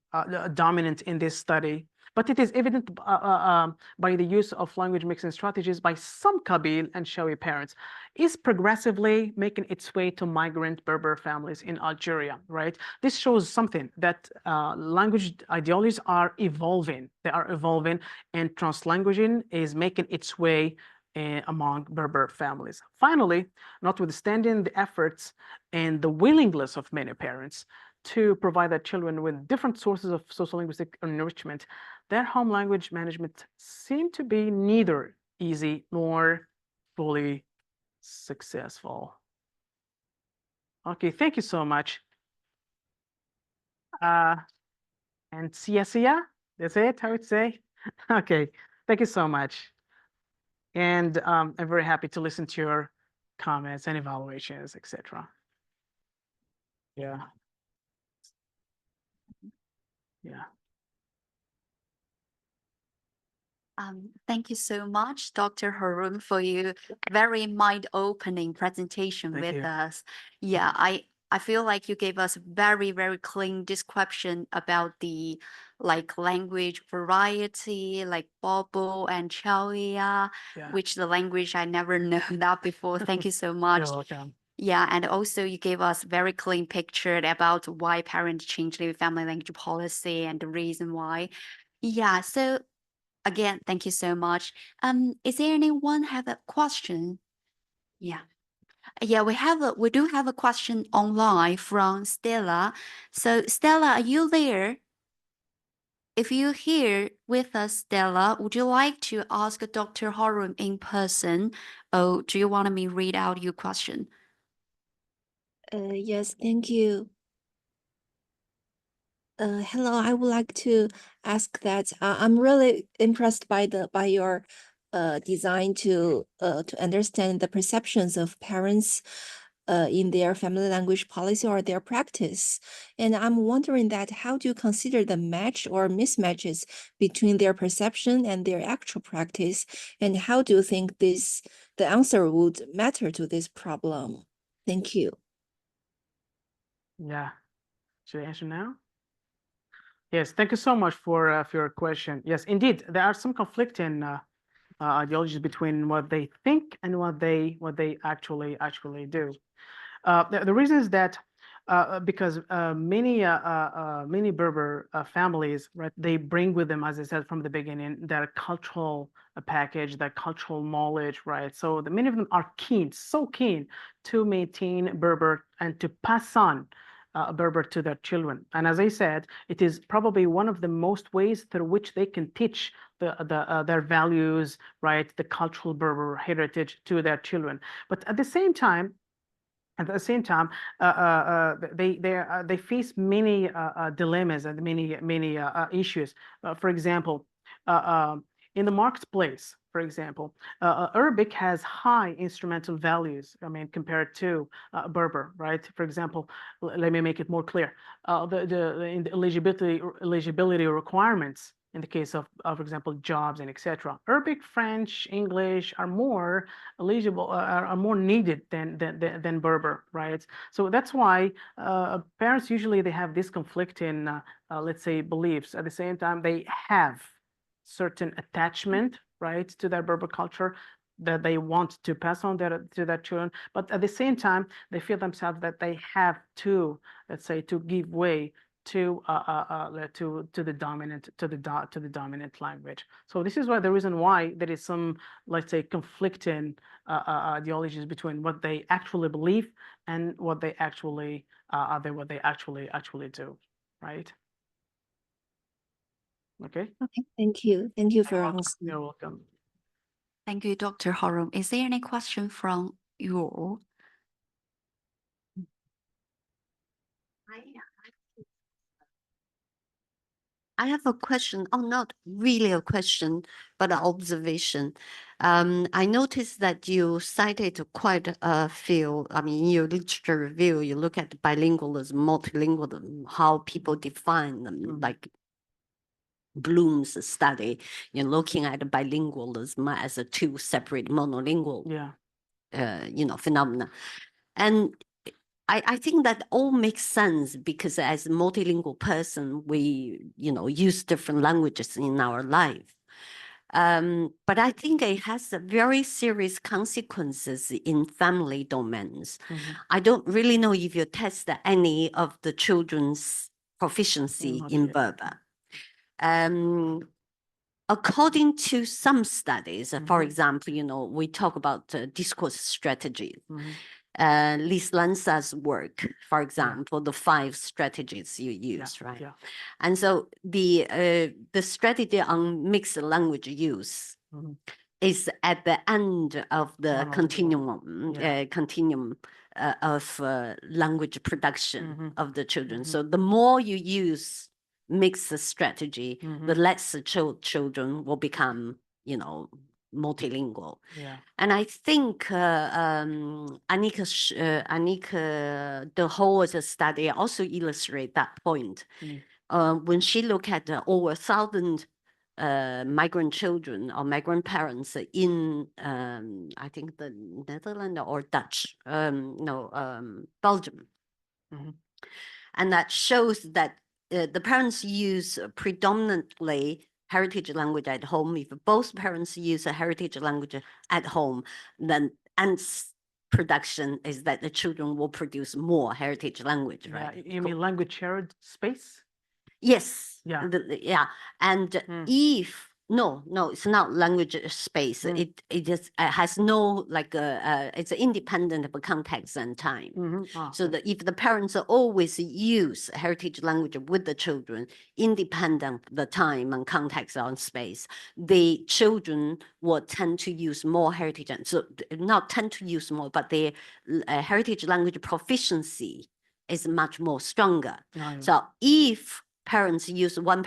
dominant in this study, but it is evident by the use of language mixing strategies by some Kabyle and Chaouia parents, is progressively making its way to migrant Berber families in Algeria, right? This shows something that language ideologies are evolving. They are evolving, and translanguaging is making its way among Berber families. Finally, notwithstanding the efforts and the willingness of many parents to provide their children with different sources of sociolinguistic enrichment, their home language management seemed to be neither easy nor fully successful. Okay, thank you so much. And siya, that's it, I would say. Okay, thank you so much. And I'm very happy to listen to your comments and evaluations, etc. Yeah. Yeah. Thank you so much, Dr. Haroon, for your very mind-opening presentation Thank with you. us. Yeah, I feel like you gave us very, very clean description about the language variety, like Bobo and Chaouia, Yeah. which the language I never know that before. Thank you so much. You're welcome. Yeah, and also you gave us very clean picture about why parents change their family language policy and the reason why. Yeah, so again, thank you so much. Is there anyone have a question? Yeah. Yeah, we do have a question online from Stella. So Stella, are you there? If you're here with us, Stella, would you like to ask Dr. Haroon in person, or do you want me read out your question? Yes, thank you. Hello, I would like to ask that I'm really impressed by your design to understand the perceptions of parents in their family language policy or their practice. And I'm wondering that how do you consider the match or mismatches between their perception and their actual practice? And how do you think the answer would matter to this problem? Thank you. Yeah. Should I answer now? Yes, thank you so much for your question. Yes, indeed, there are some conflicting ideologies between what they think and what they actually do. The reason is that because many Berber families, right, they bring with them, as I said from the beginning, their cultural package, their cultural knowledge, right? So many of them are so keen to maintain Berber and to pass on Berber to their children. And as I said, it is probably one of the most ways through which they can teach their values, right, the cultural Berber heritage to their children. But at the same time, they face many dilemmas and many issues. For example, in the marketplace, for example, Arabic has high instrumental values. I mean, compared to Berber, right? For example, let me make it more clear. In the eligibility requirements in the case of, for example, jobs and etc. Arabic, French, English are more eligible, are more needed than Berber, right? So that's why parents usually they have this conflicting, let's say, beliefs. At the same time, they have certain attachment, right, to their Berber culture that they want to pass on to their children, but at the same time, they feel themselves that they have to, let's say, to give way to the dominant language. So this is why the reason why there is some, let's say, conflicting ideologies between what they actually believe and what they actually do, right? Okay. Okay, thank you. Thank you for answering. You're welcome. Thank you, Dr. Haroon. Is there any question from you? I have a question. Oh, not really a question, but an observation. I noticed that you cited quite a few. I mean, in your literature review, you look at bilingualism, multilingualism, how people define them, like Bloom's study. You're looking at bilingualism as a two separate monolingual phenomena. And I think that all makes sense because as a multilingual person, we, use different languages in our life. But I think it has a very serious consequences in family domains. I don't really know if you test any of the children's proficiency Not in yet. Berber. According to some studies, for example, we talk about discourse strategy. Liz Lanza's work, for example, the 5 strategies you use, right? Yeah. And so the strategy on mixed language use is at the end of the One of the- continuum, yeah. continuum of language production of the children. So the more you use mixed strategy, the less the children will become, multilingual. Yeah. And I think Annika, the whole study also illustrate that point. When she looked at over 1,000 migrant children or migrant parents in, I think the Netherlands or Dutch, Belgium. And that shows that the parents use predominantly heritage language at home. If both parents use a heritage language at home, then production is that the children will produce more heritage language, right? Yeah. You mean language shared space? Yes. Yeah. Yeah. And if no, it's not language space. It just has no it's independent of context and time. So that if the parents always use heritage language with the children, independent of the time and context and space, the children will tend to use more heritage. So not tend to use more, but their heritage language proficiency is much more stronger. So if parents use one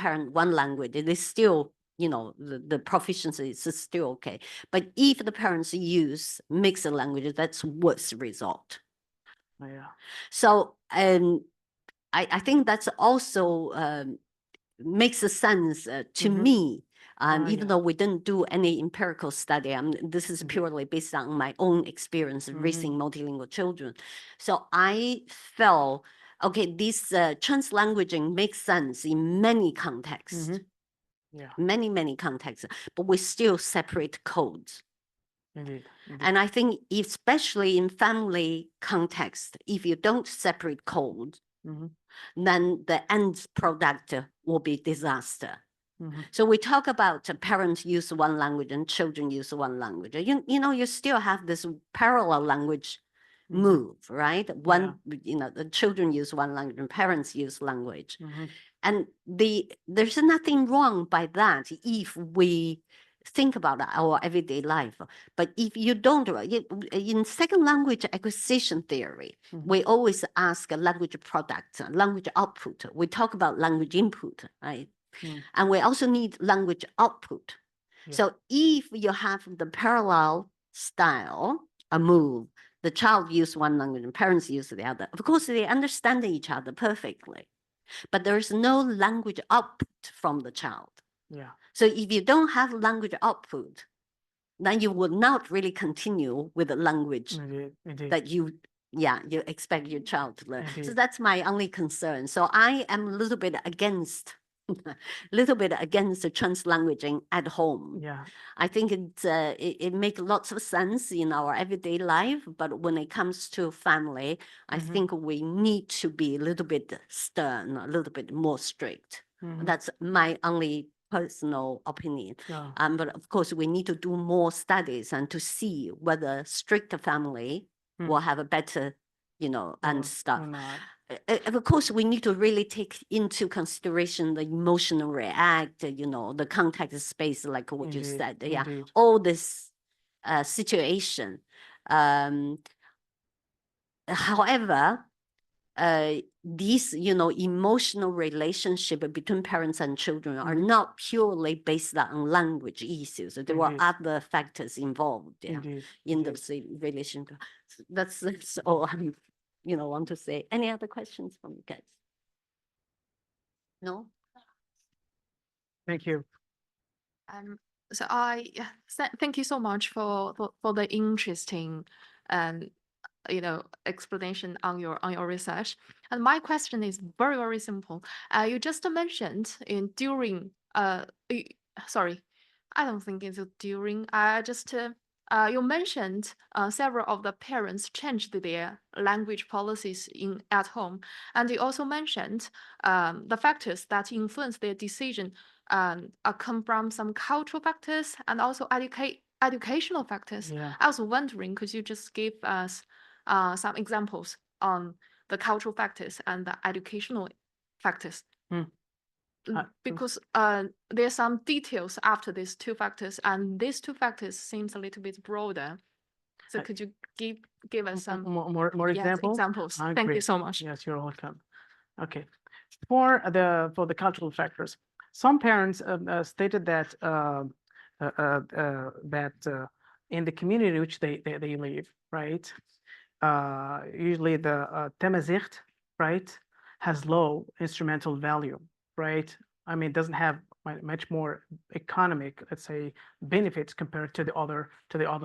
language, it is still, the proficiency is still okay. But if the parents use mixed languages, that's worse result. Yeah. So I think that's also makes sense to me. Even though we didn't do any empirical study, this is purely based on my own experience raising multilingual children. So I felt, okay, this translanguaging makes sense in many contexts. Yeah. Many contexts, but we still separate codes. Indeed. And I think especially in family context, if you don't separate code, then the end product will be disaster. So we talk about parents use one language and children use one language. You still have this parallel language move, right? The children use one language and parents use language. And there's nothing wrong by that if we think about our everyday life. But if you don't, in second language acquisition theory, we always ask a language product, language output. We talk about language input, right? And we also need language output. Yeah. So if you have the parallel style, a move, the child use one language and parents use the other. Of course, they understand each other perfectly, but there is no language output from the child. Yeah. So if you don't have language output, then you will not really continue with the language Indeed. that you expect your child to learn. Indeed. So that's my only concern. So I am a little bit against the translanguaging at home. Yeah. I think it makes lots of sense in our everyday life, but when it comes to family, I think we need to be a little bit stern, a little bit more strict. That's my only personal opinion. Yeah. But of course, we need to do more studies and to see whether strict family will have a better, and stuff. Of course, we need to really take into consideration the emotional react, the context space, like what you said. Yeah, indeed. all this situation. However, these, emotional relationship between parents and children are not purely based on language issues. There were Indeed. other factors involved in the relationship. That's all I, want to say. Any other questions from you guys? No? Thank you. So thank you so much for the interesting explanation on your research. And my question is very, very simple. You just mentioned sorry, I don't think it's during. You mentioned several of the parents changed their language policies at home, and you also mentioned the factors that influence their decision come from some cultural factors and also educational factors. Yeah. I was wondering, could you just give us some examples on the cultural factors and the educational factors? Because there's some details after these two factors, and these two factors seems a little bit broader. So could you give us some more examples? examples? I Thank you agree. so much. Yes, you're welcome. Okay, for the cultural factors, some parents stated that in the community in which they live, right? Usually the Tamazight, right, has low instrumental value, right? I mean, it doesn't have much more economic, let's say, benefits compared to the other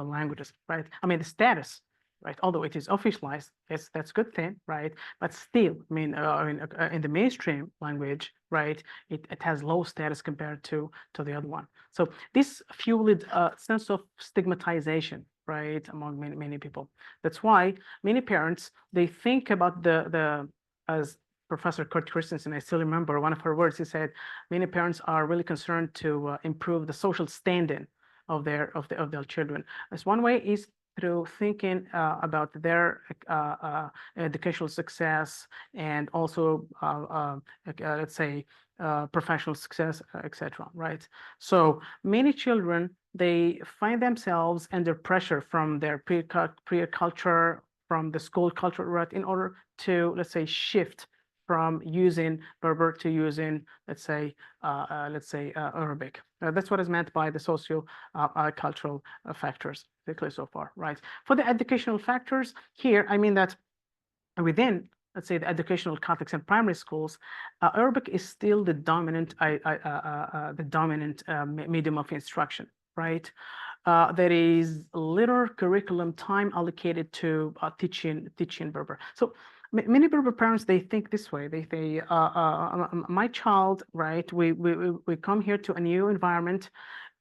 languages, right? I mean, the status, right? Although it is officialized, yes, that's a good thing, right? But still, I mean, in the mainstream language, right, it has low status compared to the other one. So this fueled a sense of stigmatization, right, among many people. That's why many parents, they think about as Professor Kurt Christensen, I still remember one of her words. He said, many parents are really concerned to improve the social standing of their children. As one way is through thinking about their educational success and also, let's say, professional success, etc. Right? So many children, they find themselves under pressure from their peer culture, from the school culture, right, in order to, let's say, shift from using Berber to using, let's say, Arabic. That's what is meant by the socio-cultural factors, particularly so far, right? For the educational factors here, I mean that within, let's say, the educational context in primary schools, Arabic is still the dominant medium of instruction, right? There is little curriculum time allocated to teaching Berber. So many Berber parents, they think this way. They say, my child, right? We come here to a new environment,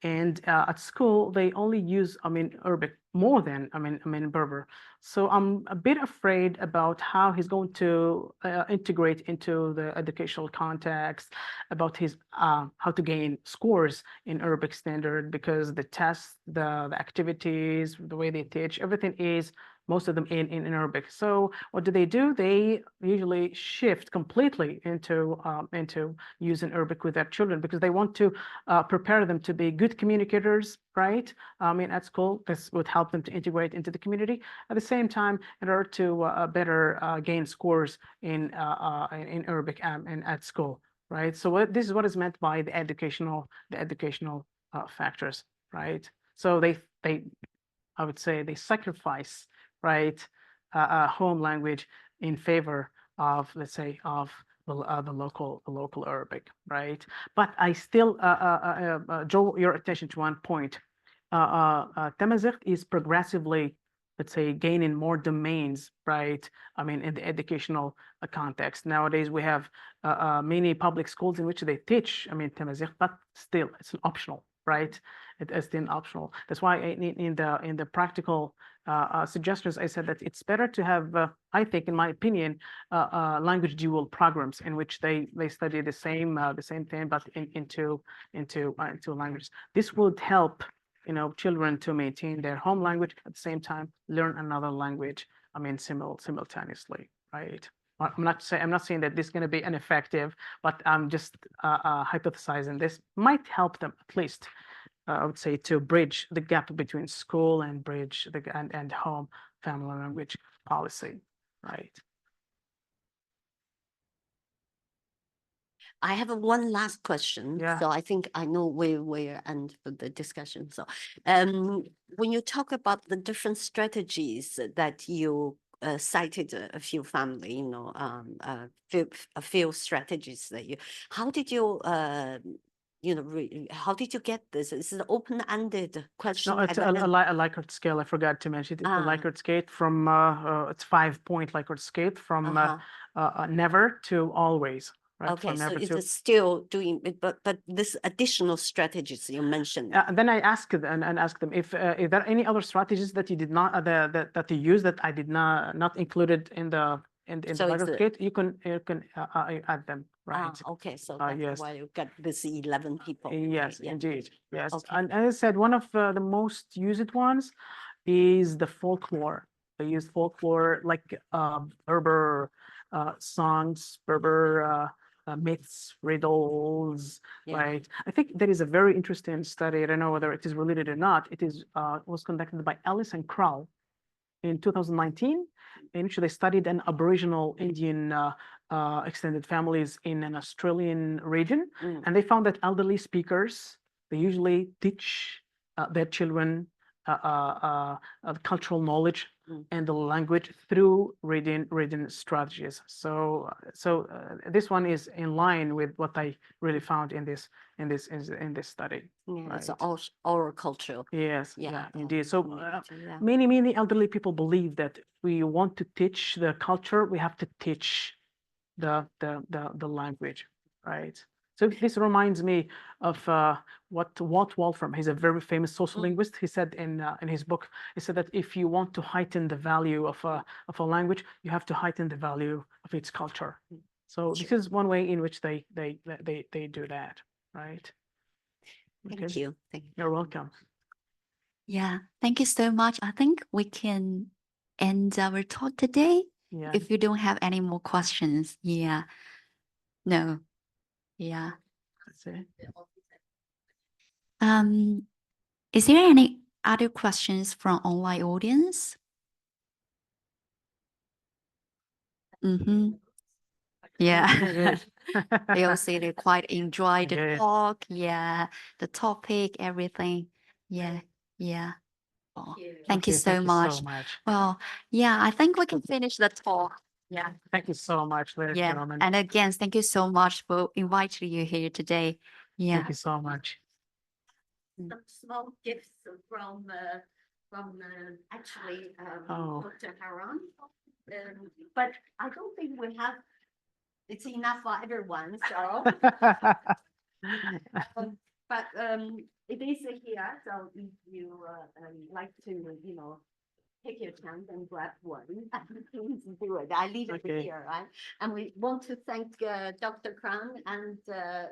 and at school they only use, I mean, Arabic more than, I mean Berber. So I'm a bit afraid about how he's going to integrate into the educational context, about his how to gain scores in Arabic standard, because the tests, the activities, the way they teach, everything is, most of them in Arabic. So what do? They usually shift completely into using Arabic with their children, because they want to prepare them to be good communicators, right? I mean, at school, this would help them to integrate into the community. At the same time, in order to better gain scores in Arabic and at school, right? So this is what is meant by the educational factors, right? So they I would say they sacrifice, right, home language in favor of, let's say, of the local Arabic, right? But I still draw your attention to one point. Tamazight is progressively, let's say, gaining more domains, right? I mean, in the educational context. Nowadays, we have many public schools in which they teach, I mean, Tamazight, but still, it's an optional, right? It is still optional. That's why in the practical suggestions, I said that it's better to have, I think, in my opinion, language dual programs in which they study the same thing, but into languages. This would help, you know, children to maintain their home language at the same time learn another language. I mean, simultaneously, right? I'm not saying that this is going to be ineffective, but I'm just hypothesizing this might help them at least. I would say, to bridge the gap between school and bridge the and home family language policy, right? I have one last question. Yeah. So I think I know where we're end the discussion. So when you talk about the different strategies that you cited a few family, you know, a few strategies that you, how did you you know, how did you get this? Is it an open-ended question? No, it's a Likert scale. I forgot to mention it. It's a Ah. Likert scale from it's 5-point Likert scale from never to always. Right? Okay, From so never it to. is still doing it, but this additional strategies you mentioned. And then I asked and asked them if there any other strategies that you did not that you use that I did not included in the So it's Likert a- scale. You can add them. Right. Okay, so that's yes. why you got this 11 people. Yes, Yeah. indeed. Yes. Okay. And as I said, one of the most used ones is the folklore. They use folklore like Berber songs, Berber myths, riddles, Yeah. right? I think there is a very interesting study. I don't know whether it is related or not. It is was conducted by Ellis and Crowell in 2019, in which they studied an Aboriginal Indian extended families in an Australian region, and they found that elderly speakers, they usually teach their children the cultural knowledge and the language through reading strategies. So this one is in line with what I really found in this study. Yeah, it's Right. oral culture. Yes, Yeah, yeah, oral indeed. So community, yeah. many elderly people believe that we want to teach the culture, we have to teach the language, right? So this reminds me of what Walt Wolfram, he's a very famous sociolinguist. He said in his book, he said that if you want to heighten the value of a language, you have to heighten the value of its culture. So this is one way in which they do that, right? Thank you. Thank you. You're welcome. Yeah, thank you so much. I think we can end our talk today. Yeah. If you don't have any more questions. Yeah. No. Yeah. That's it. Is there any other questions from online audience? Yeah. They all say they quite enjoy the Yeah. talk. Yeah. The topic, everything. Yeah. Yeah. Oh, thank you Okay, so much. Well, yeah, I think we can finish the talk. Yeah. Thank you so much, ladies and Yeah. gentlemen. And again, thank you so much for inviting you here today. Yeah. Thank you so much. Some small gifts from actually Oh. Dr. Haran. But I don't think we have, it's enough for everyone, so. But it is here, so if you like to, you know, take your chance and grab one, please do it. I leave it Okay. here, right? And we want to thank Dr. Kran and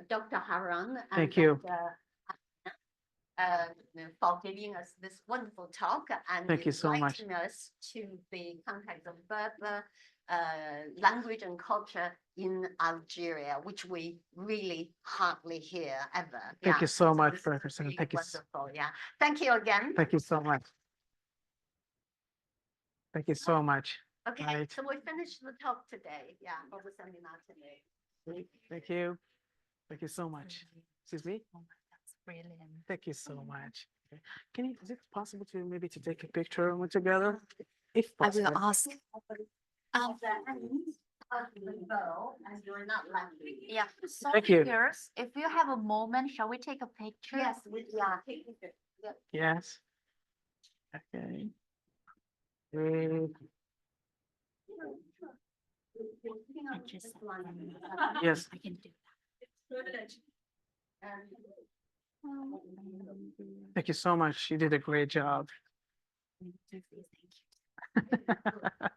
Dr. Haran. And Thank you. For giving us this wonderful talk and Thank you so much. enlightening us to the context of Berber language and culture in Algeria, which we really hardly hear ever. Thank you so much, this is Professor. really Thank you. wonderful. Yeah. Thank you again. Thank you so much. Thank you so much. Okay, Right. so we finished the talk today. Yeah, or the seminar today. Thank you. Thank you so much. Excuse me? Oh, that's brilliant. Thank you so much. Okay. Is it possible to maybe to take a picture together? If I possible. will ask. Of the end of the bow, and you're not lucky. Yeah. So Thank you. Here's, if you have a moment, shall we take a picture? Yes, take it. Yeah. Yes. Okay. Great. I just Yes. I can do Thank you so much. You did a great job. that. Thank you.